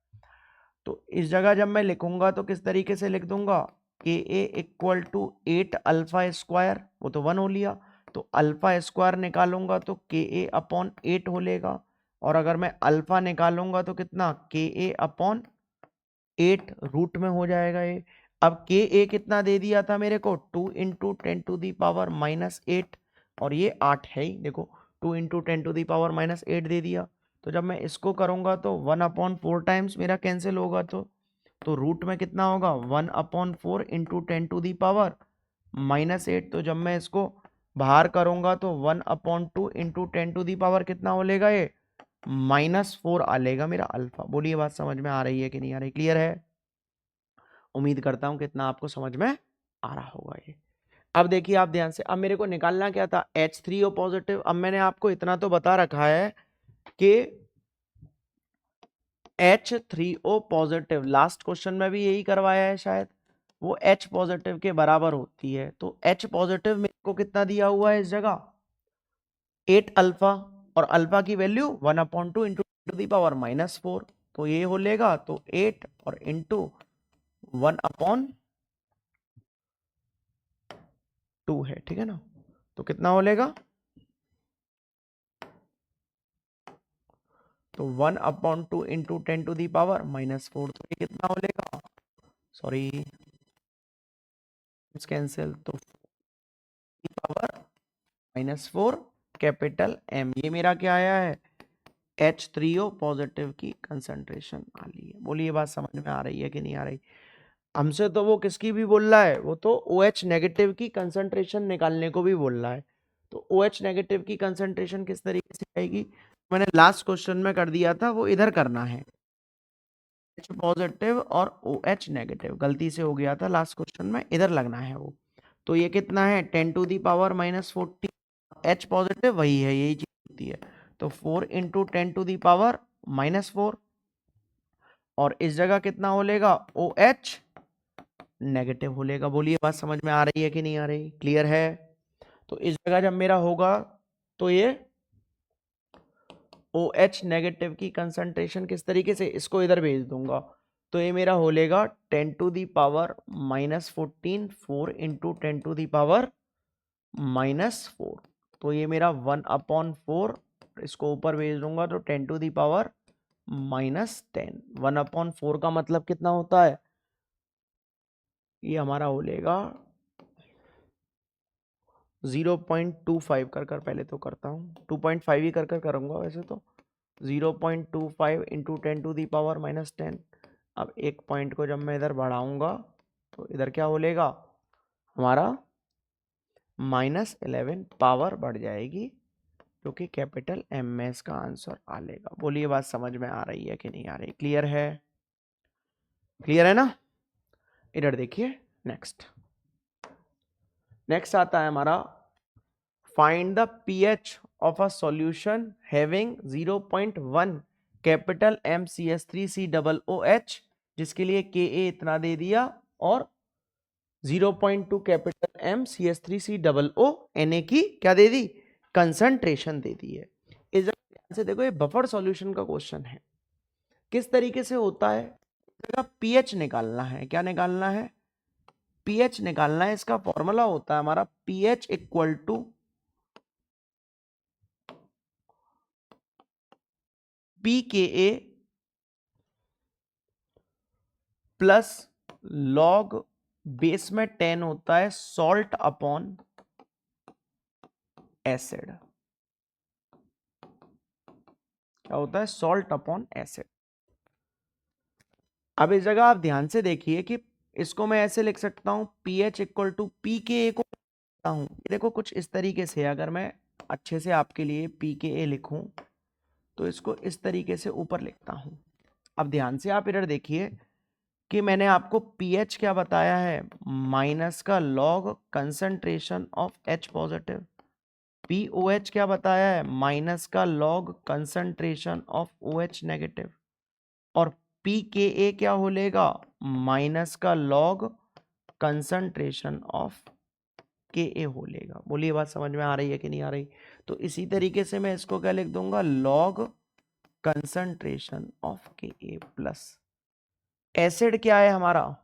तो इस जगह जब मैं लिखूंगा तो किस तरीके से लिख दूंगा के A equal to 8 alpha square, वो तो 1 हो लिया, तो अल्फा स्क्वायर निकालूंगा तो के ए अपॉन 8 हो लेगा, और अगर मैं अल्फा निकालूंगा तो कितना के ए अपॉन 8 रूट में हो जाएगा ये। अब के ए कितना दे दिया था मेरे को 2 into 10 to the power minus 8, और ये 8 है ही, देखो 2 into 10 to the power minus 8 दे दिया। तो जब मैं इसको करूंगा तो 1 अपॉन 4 टाइम्स मेरा कैंसिल होगा, तो रूट में कितना होगा 1 upon 4 into 10 to the power minus 8। तो जब मैं इसको बाहर करूंगा तो 1 upon 2 into 10 to the power कितना हो लेगा ये -4 आ लेगा मेरा अल्फा। बोलिए बात समझ में आ रही है कि नहीं आ रही, क्लियर है? उम्मीद करता हूं कितना आपको समझ में आ रहा होगा ये। अब देखिए आप ध्यान से, अब मेरे को निकालना क्या था H3O पॉजिटिव। अब मैंने आपको इतना तो बता रखा है कि H3O पॉजिटिव लास्ट क्वेश्चन में भी यही करवाया है शायद, वो H पॉजिटिव के बराबर होती है। तो H पॉजिटिव मेरे को कितना दिया हुआ है इस जगह 8 अल्फा, और अल्फा की value 1/2 into to the power -4, तो ये हो लेगा तो 8 और इंटू 1/2 है, ठीक है ना, तो कितना हो लेगा, तो 1/2 इंटू 10 टू दी पावर -4, तो ये कितना हो लेगा, सॉरी कैंसिल, तो पावर -4 कैपिटल M, ये मेरा क्या आया है H3O पॉजिटिव की कंसंट्रेशन आ ली है। बोलिए बात समझ में आ रही है कि नहीं आ रही? हमसे तो वो किसकी भी बोल रहा है, वो तो OH नेगेटिव की कंसंट्रेशन निकालने को भी बोल रहा है। तो OH नेगेटिव की कंसंट्रेशन किस तरीके से आएगी, मैंने लास्ट क्वेश्चन में कर दिया था, वो इधर करना है H पॉजिटिव और OH नेगेटिव, गलती से हो गया था लास्ट क्वेश्चन में, इधर लगना है वो। तो ये कितना है 10 to the power -40, H positive वही है, यही चीज होती है, तो 4 इंटू 10 टू दी पावर -4, और इस जगह कितना हो लेगा OH नेगेटिव हो लेगा। बोलिए बात समझ में आ रही है कि नहीं आ रही, क्लियर है? तो इस जगह जब मेरा होगा तो ये OH नेगेटिव की कंसंट्रेशन किस तरीके से, इसको इधर भेज दूंगा, तो ये मेरा हो लेगा 10 to the power -14, 4 into 10 to the power -4, तो ये मेरा 1/4, इसको ऊपर भेज दूंगा तो 10 टू दी पावर -10, 1/4 का मतलब कितना होता है, ये हमारा हो लेगा 0.25 कर पहले तो करता हूँ, 2.5 ही कर करूँगा वैसे तो, 0.25 इंटू 10 टू दी पावर -10। अब एक पॉइंट को जब मैं इधर बढ़ाऊंगा तो इधर क्या हो लेगा हमारा -11 पावर बढ़ जाएगी, जो कि कैपिटल M में इसका आंसर आ लेगा। बोलिए बात समझ में आ रही है कि नहीं आ रही, क्लियर है? क्लियर है ना? इधर देखिए नेक्स्ट आता है हमारा find the pH of a solution having 0.1 capital MCH3COOH, जिसके लिए Ka इतना दे दिया और 0.2 कैपिटल MCH3COO Na की क्या दे दी, कंसंट्रेशन दे दी है। इस ध्यान से देखो, ये बफर सॉल्यूशन का क्वेश्चन है। किस तरीके से होता है, pH निकालना है। क्या निकालना है, pH निकालना है। इसका फॉर्मूला होता है हमारा pH equal to pKa plus log base में 10 होता है सॉल्ट अपॉन एसिड। क्या होता है, सॉल्ट अपॉन एसिड। अब इस जगह आप ध्यान से देखिए कि इसको मैं ऐसे लिख सकता हूं, pH इक्वल टू pKa को लिखता हूं। देखो कुछ इस तरीके से, अगर मैं अच्छे से आपके लिए pKa लिखूं तो इसको इस तरीके से ऊपर लिखता हूं। अब ध्यान से आप इधर देखिए कि मैंने आपको pH क्या बताया है, माइनस का log concentration of H positive. POH क्या बताया है, माइनस का log concentration of OH negative. और pKa क्या हो लेगा, माइनस का लॉग कंसंट्रेशन ऑफ Ka हो लेगा। बोलिए बात समझ में आ रही है कि नहीं आ रही। तो इसी तरीके से मैं इसको क्या लिख दूंगा, log concentration of Ka plus acid क्या है हमारा,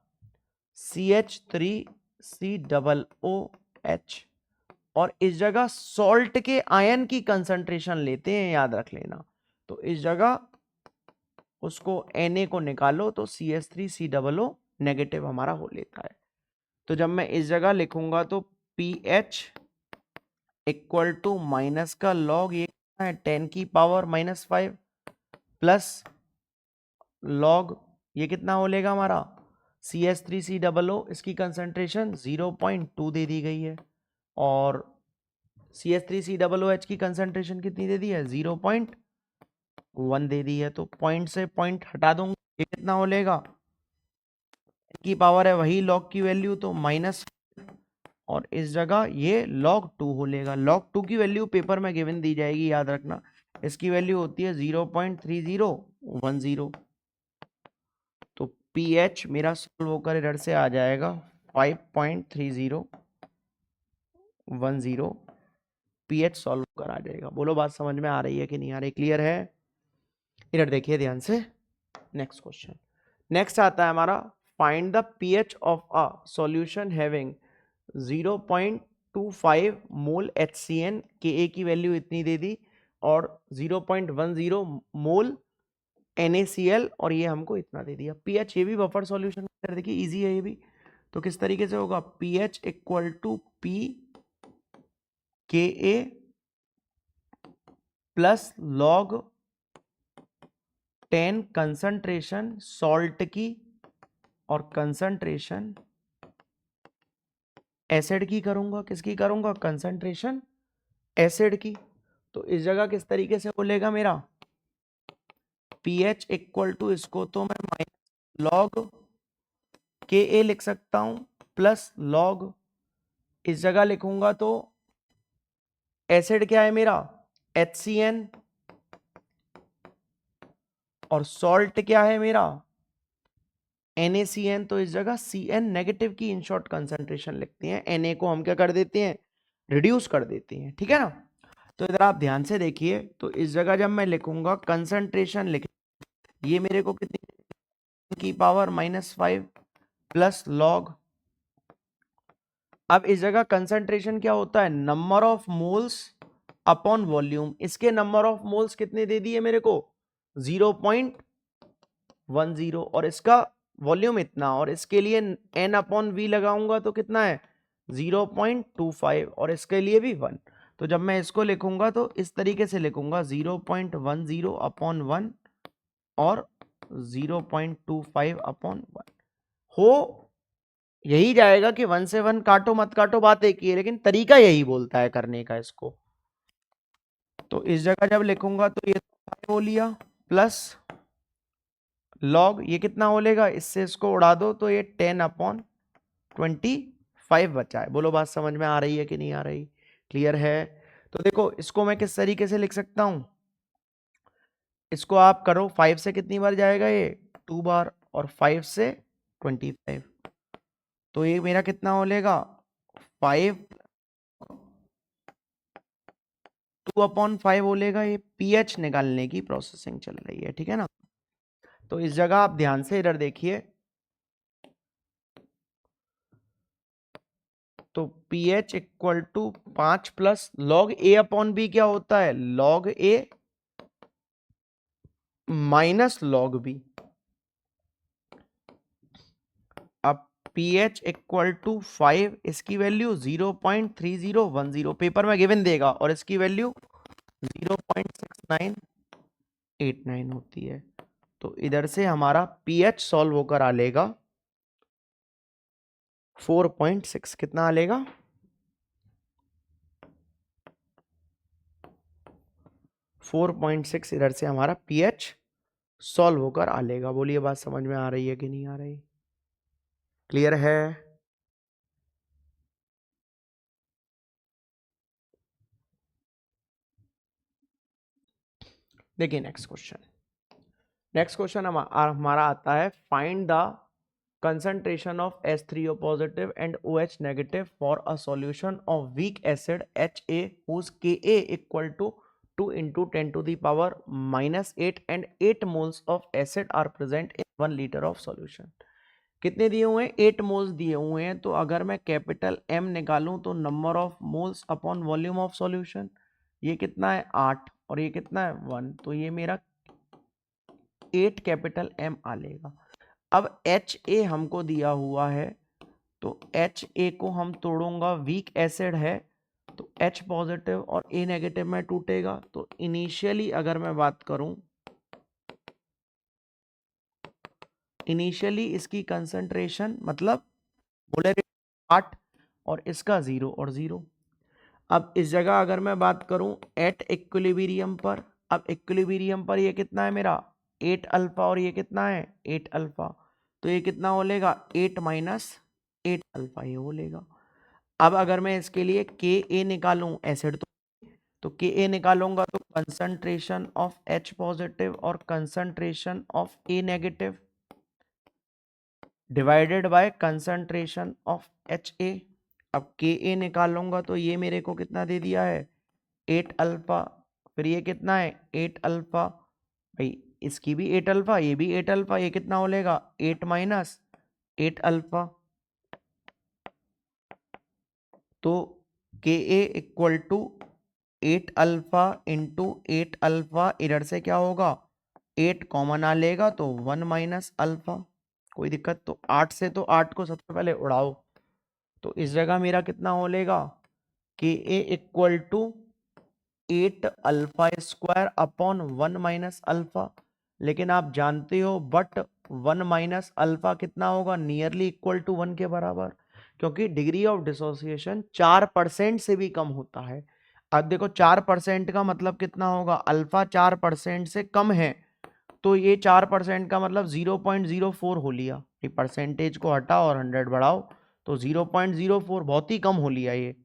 CH3COOH। और इस जगह सॉल्ट के आयन की कंसंट्रेशन लेते हैं, याद रख लेना। तो इस जगह उसको Na को निकालो तो CH3COO नेगेटिव हमारा हो लेता है। तो जब मैं इस जगह लिखूंगा तो pH इक्वल टू माइनस का लॉग ये है 10 की पावर -5 प्लस लॉग ये कितना हो लेगा हमारा CH3COO, इसकी कंसंट्रेशन 0.2 दे दी गई है और CH3COOH की कंसंट्रेशन कितनी दे दी है, 0.1 दे दी है। तो पॉइंट से पॉइंट हटा दूंगा, ये कितना हो लेगा, की पावर है वही लॉग की वैल्यू तो माइनस, और इस जगह ये log 2 हो लेगा। log 2 की वैल्यू पेपर में गिवन दी जाएगी, याद रखना। इसकी वैल्यू होती है 0.3010। तो pH मेरा सॉल्व होकर इधर से आ जाएगा 5.3010। pH सॉल्व होकर आ जाएगा। बोलो बात समझ में आ रही है कि नहीं आ रही, क्लियर है। इधर देखिए ध्यान से, नेक्स्ट क्वेश्चन। नेक्स्ट आता है हमारा, find the pH of a solution having 0.25 mole HCN। Ka की वैल्यू इतनी दे दी और 0.10 मोल NaCl, और ये हमको इतना दे दिया। pH, ये भी बफर सॉल्यूशन देखिए इजी है ये भी। तो किस तरीके से होगा, pH equal to pKa plus log 10 concentration salt की और कंसंट्रेशन एसिड की करूंगा। किसकी करूंगा, कंसंट्रेशन एसिड की। तो इस जगह किस तरीके से बोलेगा मेरा, pH इक्वल टू, इसको तो मैं माइनस लॉग Ka लिख सकता हूं प्लस लॉग, इस जगह लिखूंगा तो एसिड क्या है मेरा HCN, और सॉल्ट क्या है मेरा NaCN। तो इस जगह Cn नेगेटिव की इन शॉर्ट कंसंट्रेशन लिखते हैं, Na को हम क्या कर देते हैं, रिड्यूस कर देते हैं, ठीक है ना। तो इधर आप ध्यान से देखिए, तो इस जगह जब मैं लिखूंगा कंसंट्रेशन लिख, ये मेरे को कितनी की पावर -5 प्लस लॉग। अब इस जगह कंसंट्रेशन क्या होता है, number of moles upon volume. इसके नंबर ऑफ मोल्स कितने दे दिए मेरे को, 0.10, और इसका वॉल्यूम इतना, और इसके लिए N अपॉन V लगाऊंगा तो कितना है 0.25, और इसके लिए भी 1। तो जब मैं इसको लिखूंगा तो इस तरीके से लिखूंगा 0.10 अपॉन 1 और 0.25 अपॉन 1। हो यही जाएगा कि 1 से 1 काटो मत काटो, बात एक ही है, लेकिन तरीका यही बोलता है करने का इसको। तो इस जगह जब लिखूंगा तो ये हो लिया प्लस लॉग, ये कितना हो लेगा, इससे इसको उड़ा दो तो ये 10/25 बचा है। बोलो बात समझ में आ रही है कि नहीं आ रही, क्लियर है। तो देखो इसको मैं किस तरीके से लिख सकता हूं, इसको आप करो 5 से कितनी बार जाएगा ये 2 बार, और 5 से 25, तो ये मेरा कितना हो लेगा 5 2/5 हो लेगा। ये पीएच निकालने की प्रोसेसिंग चल रही है, ठीक है ना। तो इस जगह आप ध्यान से इधर देखिए, तो pH equal to 5 plus log A upon B क्या होता है, log A minus log B. अब pH इक्वल टू 5, इसकी वैल्यू 0.3010 पेपर में गिवन देगा, और इसकी वैल्यू 0.6989 होती है। तो इधर से हमारा pH सॉल्व होकर आ लेगा 4.6, कितना आ लेगा 4.6, इधर से हमारा pH सॉल्व होकर आ लेगा। बोलिए बात समझ में आ रही है कि नहीं आ रही, क्लियर है। देखिए नेक्स्ट क्वेश्चन हमारा आता है, find the concentration of H3O positive and OH negative for a solution of weak acid HA whose Ka equal to 2 into 10 to the power minus 8 and 8 moles of acid are present in 1 liter of solution। कितने दिए हुए हैं, 8 moles दिए हुए हैं। तो अगर मैं कैपिटल M निकालूं तो number of moles upon volume of solution, ये कितना है 8 और ये कितना है 1, तो ये मेरा 8 कैपिटल M आ लेगा। अब HA हमको दिया हुआ है, तो HA को हम तोड़ूंगा, वीक एसिड है तो H पॉजिटिव और A नेगेटिव में टूटेगा। तो इनिशियली अगर मैं बात करूं, इनिशियली इसकी कंसंट्रेशन मतलब मोलरिटी 8 और इसका 0 और 0। अब इस जगह अगर मैं बात करूं एट इक्विलिब्रियम पर, अब इक्विलिब्रियम पर ये कितना है मेरा 8 अल्फा और ये कितना है 8 अल्फा, तो ये कितना हो लेगा 8 माइनस 8 अल्फा ये हो लेगा। अब अगर मैं इसके लिए के ए निकालूं एसिड, तो के ए निकालूंगा तो कंसंट्रेशन ऑफ H पॉजिटिव और concentration of A negative divided by concentration of H A. अब के ए निकालूंगा तो ये मेरे को कितना दे दिया है 8 अल्फा, फिर ये कितना है 8 अल्फा, भाई इसकी भी 8 अल्फा ये भी 8 अल्फा, ये कितना हो लेगा 8 माइनस 8 अल्फा। तो K A equal to 8 alpha into 8 alpha, इधर से क्या होगा 8 कॉमन आ लेगा तो 1 माइनस अल्फा, कोई दिक्कत। तो 8 से तो 8 को सबसे पहले उड़ाओ, तो इस जगह मेरा कितना हो लेगा K A equal to 8 alpha square upon 1 minus alpha. लेकिन आप जानते हो बट 1 माइनस अल्फा कितना होगा नियरली इक्वल टू 1 के बराबर, क्योंकि डिग्री ऑफ डिसोसिएशन 4% से भी कम होता है। अब देखो 4% का मतलब कितना होगा, अल्फा 4% से कम है, तो ये 4% का मतलब 0.04 हो लिया। ये परसेंटेज को हटाओ और 100 बढ़ाओ तो 0.04 बहुत ही कम हो लिया ये।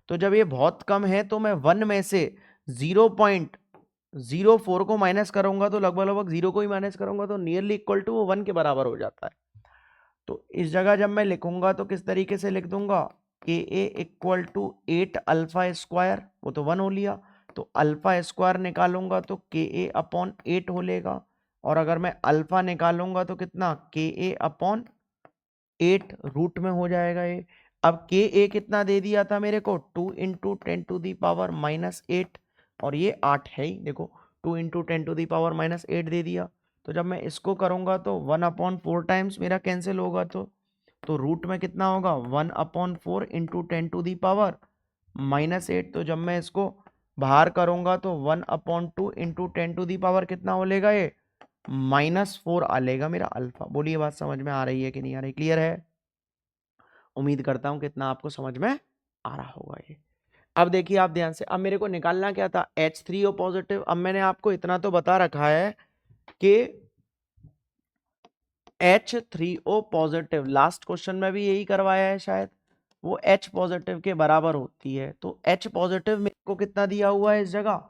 तो जब ये बहुत कम है तो मैं 1 में से 0.04 को माइनस करूंगा तो लगभग लगभग 0 को ही माइनस करूंगा तो नियरली इक्वल टू वो 1 के बराबर हो जाता है। तो इस जगह जब मैं लिखूंगा तो किस तरीके से लिख दूंगा, के A equal to 8 alpha square, वो तो 1 हो लिया, तो अल्फा स्क्वायर निकालूंगा तो के ए अपॉन 8 हो लेगा, और अगर मैं अल्फा निकालूंगा तो कितना के ए अपॉन 8 रूट में हो जाएगा ये। अब के ए कितना दे दिया था मेरे को 2 into 10 to the power minus 8, और ये 8 है ही, देखो 2 into 10 to the power minus 8 दे दिया। तो जब मैं इसको करूंगा तो 1/4 टाइम्स मेरा कैंसिल होगा, तो रूट में कितना होगा 1/4 into 10 to the power minus 8। तो जब मैं इसको बाहर करूंगा तो 1/2 इंटू 10 टू दी पावर कितना हो लेगा ये -4 आ लेगा मेरा अल्फा। बोलिए बात समझ में आ रही है कि नहीं आ रही, क्लियर है। उम्मीद करता हूं कितना आपको समझ में आ रहा होगा ये। अब देखिए आप ध्यान से, अब मेरे को निकालना क्या था H3O पॉजिटिव। अब मैंने आपको इतना तो बता रखा है कि H3O पॉजिटिव, लास्ट क्वेश्चन में भी यही करवाया है शायद, वो H पॉजिटिव के बराबर होती है। तो H पॉजिटिव मेरे को कितना दिया हुआ है इस जगह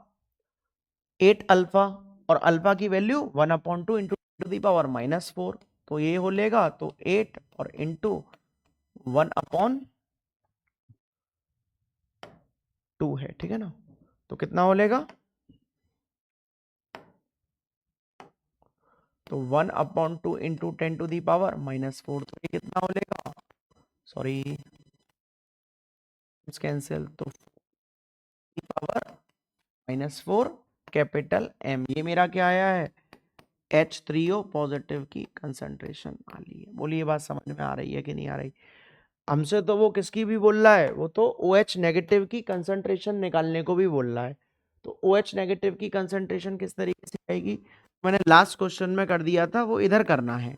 8 अल्फा, और अल्फा की value 1/2 into to the power -4, तो ये हो लेगा तो 8 और इंटू 1/2 है, ठीक है ना। तो कितना हो लेगा, तो 1/2 इंटू 10 टू दी पावर -4, तो ये कितना हो लेगा, सॉरी कैंसिल, तो पावर -4 कैपिटल M, ये मेरा क्या आया है H3O पॉजिटिव की कंसंट्रेशन आ रही है। बोलिए बात समझ में आ रही है कि नहीं आ रही। हमसे तो वो किसकी भी बोल रहा है, वो तो OH नेगेटिव की कंसंट्रेशन निकालने को भी बोल रहा है। तो OH नेगेटिव की कंसंट्रेशन किस तरीके से आएगी, मैंने लास्ट क्वेश्चन में कर दिया था, वो इधर करना है,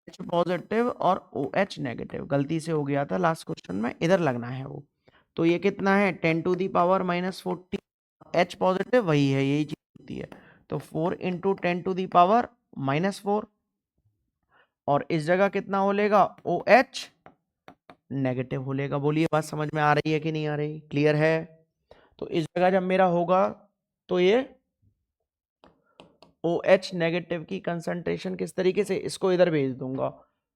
H पॉजिटिव और OH नेगेटिव, गलती से हो गया था लास्ट क्वेश्चन में, इधर लगना है वो। तो ये कितना है 10 to the power -40, H positive वही है, यही चीज होती है। तो 4 इंटू 10 टू दी पावर -4, और इस जगह कितना हो लेगा OH नेगेटिव हो लेगा। बोलिए बात समझ में आ रही है कि नहीं आ रही, क्लियर है। तो इस जगह जब मेरा होगा तो ये OH नेगेटिव की कंसंट्रेशन किस तरीके से, इसको इधर भेज दूंगा,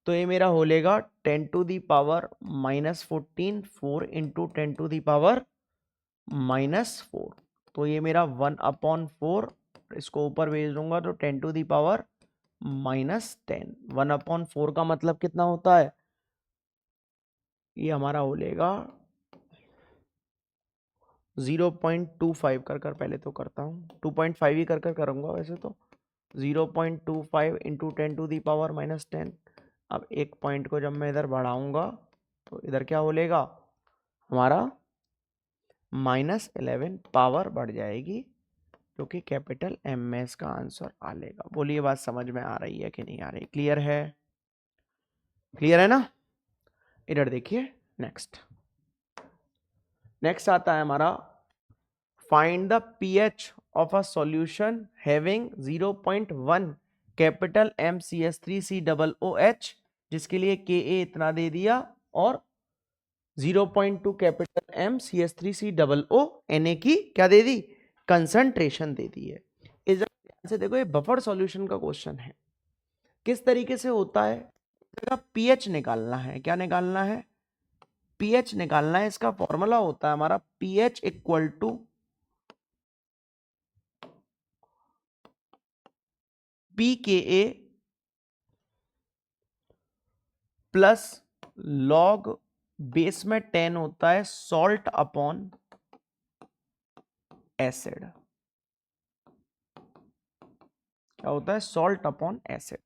तो ये मेरा हो लेगा 10 to the power -14, 4 into 10 to the power -4, तो ये मेरा 1/4, इसको ऊपर भेज दूंगा तो 10 टू दी पावर -10, 1/4 का मतलब कितना होता है, ये हमारा हो लेगा 0.25 कर पहले तो करता हूँ, 2.5 ही कर करूँगा वैसे तो, 0.25 इंटू 10 टू दी पावर -10। अब एक पॉइंट को जब मैं इधर बढ़ाऊंगा तो इधर क्या हो लेगा हमारा -11 पावर बढ़ जाएगी, जो कि कैपिटल M में इसका आंसर आ लेगा। बोलिए बात समझ में आ रही है कि नहीं आ रही, क्लियर है, क्लियर है ना। इधर देखिए नेक्स्ट आता है हमारा find the pH of a solution having 0.1 capital MCH3COOH, जिसके लिए Ka इतना दे दिया, और 0.2 कैपिटल MCH3COO Na की क्या दे दी, कंसंट्रेशन दे दी है। इस ध्यान से देखो, ये बफर सॉल्यूशन का क्वेश्चन है, किस तरीके से होता है, pH निकालना है, क्या निकालना है, pH निकालना है। इसका फॉर्मूला होता है हमारा pH equal to pKa plus log base में 10 होता है सॉल्ट अपॉन एसिड, क्या होता है सॉल्ट अपॉन एसिड।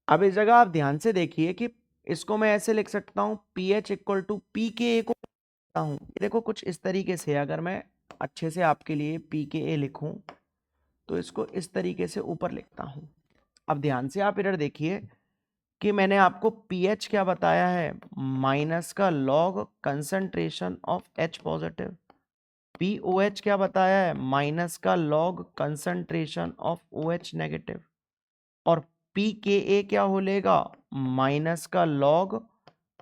अब इस जगह आप ध्यान से देखिए कि इसको मैं ऐसे लिख सकता हूं pH इक्वल टू pKa को लिखता हूं, देखो कुछ इस तरीके से, अगर मैं अच्छे से आपके लिए pKa लिखूं तो इसको इस तरीके से ऊपर लिखता हूं। अब ध्यान से आप इधर देखिए कि मैंने आपको pH क्या बताया है, माइनस का log concentration of H positive, POH क्या बताया है, माइनस का log concentration of OH negative, और pKa क्या हो लेगा, माइनस का लॉग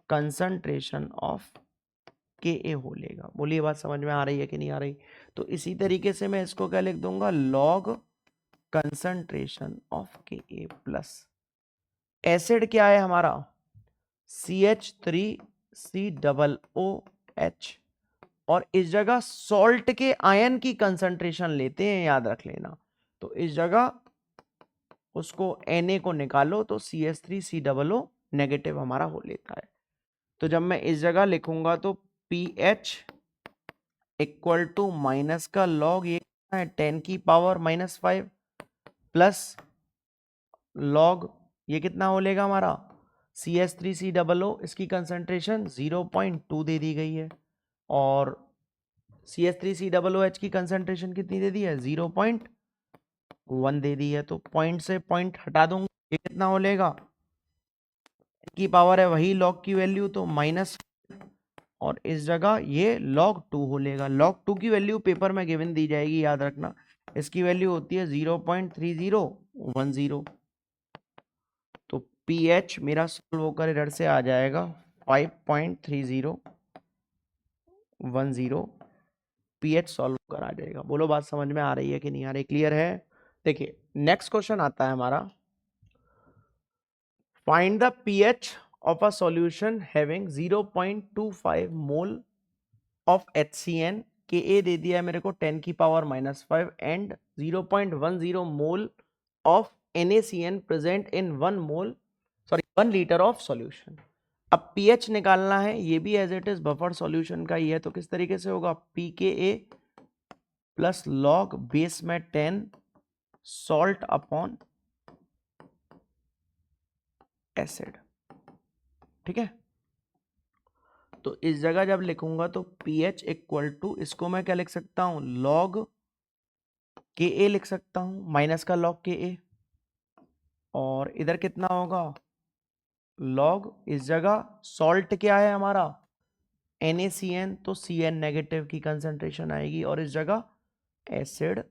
कंसंट्रेशन ऑफ Ka हो लेगा। बोलिए बात समझ में आ रही है कि नहीं आ रही। तो इसी तरीके से मैं इसको क्या लिख दूंगा, log concentration of Ka plus acid क्या है हमारा CH3COOH, और इस जगह सॉल्ट के आयन की कंसंट्रेशन लेते हैं, याद रख लेना। तो इस जगह उसको Na को निकालो तो CH3COO नेगेटिव हमारा हो लेता है। तो जब मैं इस जगह लिखूंगा तो pH इक्वल टू माइनस का लॉग ये है 10 की पावर -5 प्लस लॉग ये कितना हो लेगा हमारा CH3COO, इसकी कंसंट्रेशन 0.2 दे दी गई है, और CH3COOH की कंसंट्रेशन कितनी दे दी है 0.1 दे दी है। तो पॉइंट से पॉइंट हटा दूंगा, ये कितना हो लेगा की पावर है वही लॉग की वैल्यू तो माइनस, और इस जगह ये log 2 हो लेगा। log 2 की वैल्यू पेपर में गिवन दी जाएगी, याद रखना, इसकी वैल्यू होती है 0.3010। तो pH मेरा सॉल्व होकर इधर से आ जाएगा 5.3010, pH सॉल्व होकर आ जाएगा। बोलो बात समझ में आ रही है कि नहीं आ रही, क्लियर है? देखिए नेक्स्ट क्वेश्चन आता है हमारा, find the pH of a solution having 0.25 mole of HCN। Ka दे दिया है मेरे को 10 की power -5 and 0.10 mole of NaCN present in 1 litre of solution. अब pH निकालना है, ये भी as it is buffer solution का ही है, तो किस तरीके से होगा, pKa प्लस लॉग बेस में 10 सॉल्ट अपॉन एसिड। ठीक है, तो इस जगह जब लिखूंगा तो pH इक्वल टू, इसको मैं क्या लिख सकता हूं, लॉग Ka लिख सकता हूं, माइनस का लॉग Ka, और इधर कितना होगा, लॉग, इस जगह सॉल्ट क्या है हमारा NaCN, तो Cn नेगेटिव की कंसंट्रेशन आएगी, और इस जगह एसिड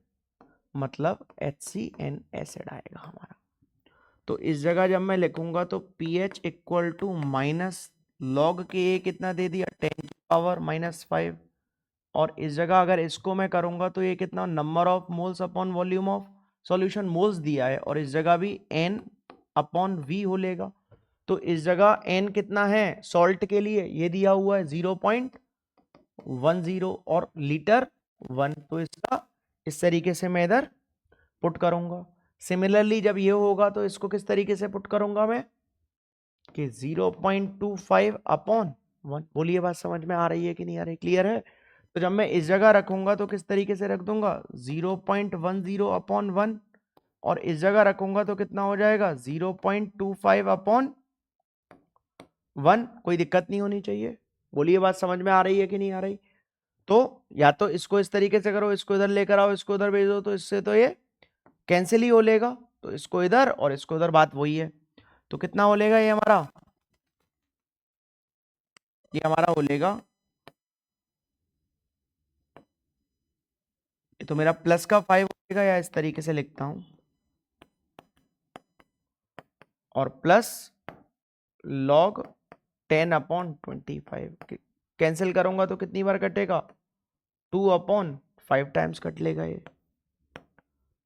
मतलब HCN एसिड आएगा हमारा। तो इस जगह जब मैं लिखूंगा तो pH equal to minus log Ka कितना दे दिया, 10 की पावर -5, और इस जगह अगर इसको मैं करूंगा तो ये कितना, number of moles upon volume of solution, moles दिया है, और इस जगह भी n अपॉन v हो लेगा। तो इस जगह n कितना है सॉल्ट के लिए, ये दिया हुआ है 0.10 और लीटर 1, तो इसका इस तरीके से मैं इधर पुट करूंगा। सिमिलरली जब ये होगा तो इसको किस तरीके से पुट करूंगा मैं, कि 0.25 अपॉन 1। बोलिए बात समझ में आ रही है कि नहीं आ रही, क्लियर है? तो जब मैं इस जगह रखूंगा तो किस तरीके से रख दूंगा, 0.10 अपॉन 1, और इस जगह रखूंगा तो कितना हो जाएगा, 0.25 अपॉन 1। कोई दिक्कत नहीं होनी चाहिए, बोलिए बात समझ में आ रही है कि नहीं आ रही? तो या तो इसको इस तरीके से करो, इसको इधर लेकर आओ, इसको इधर भेज दो, तो इससे तो ये कैंसिल ही हो लेगा, तो इसको इधर और इसको इधर, बात वही है। तो कितना हो लेगा ये हमारा हो लेगा, ये तो मेरा प्लस का 5 होगा, या इस तरीके से लिखता हूं, और प्लस लॉग 10 अपॉन 25, कैंसिल करूंगा तो कितनी बार कटेगा, 2 अपॉन 5 टाइम्स कट लेगा ये।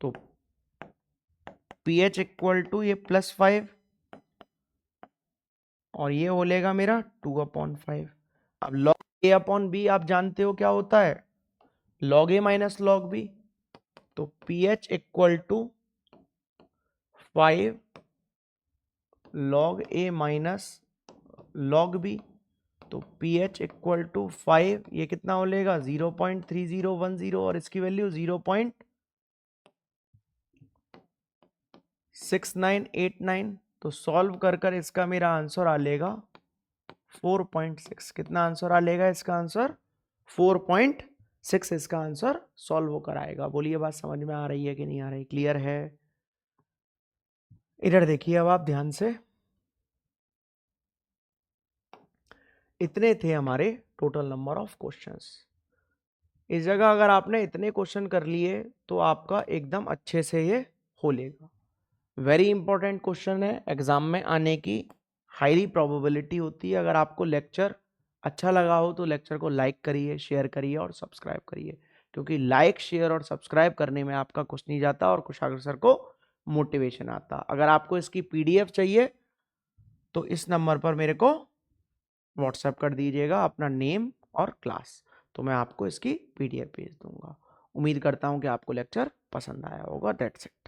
तो pH इक्वल टू ये +5 और ये हो लेगा मेरा 2 अपॉन 5। अब लॉग A अपॉन B आप जानते हो क्या होता है, log A minus log B, तो pH equal to 5 log A minus log B, तो pH इक्वल टू 5, ये कितना हो लेगा 0.3010, और इसकी वैल्यू 0.6989। तो सॉल्व कर कर इसका मेरा आंसर आ लेगा 4.6। कितना आंसर आ लेगा इसका आंसर, 4.6 इसका आंसर सॉल्व होकर आएगा। बोलिए बात समझ में आ रही है कि नहीं आ रही, क्लियर है? इधर देखिए अब आप ध्यान से, इतने थे हमारे टोटल नंबर ऑफ क्वेश्चंस। इस जगह अगर आपने इतने क्वेश्चन कर लिए तो आपका एकदम अच्छे से ये हो लेगा। वेरी इंपॉर्टेंट क्वेश्चन है, एग्जाम में आने की हाईली प्रोबेबिलिटी होती है। अगर आपको लेक्चर अच्छा लगा हो तो लेक्चर को लाइक करिए, शेयर करिए और सब्सक्राइब करिए, क्योंकि लाइक शेयर और सब्सक्राइब करने में आपका कुछ नहीं जाता और कुशागर सर को मोटिवेशन आता। अगर आपको इसकी PDF चाहिए तो इस नंबर पर मेरे को व्हाट्सएप कर दीजिएगा अपना नेम और क्लास, तो मैं आपको इसकी PDF भेज दूंगा। उम्मीद करता हूं कि आपको लेक्चर पसंद आया होगा। That's it.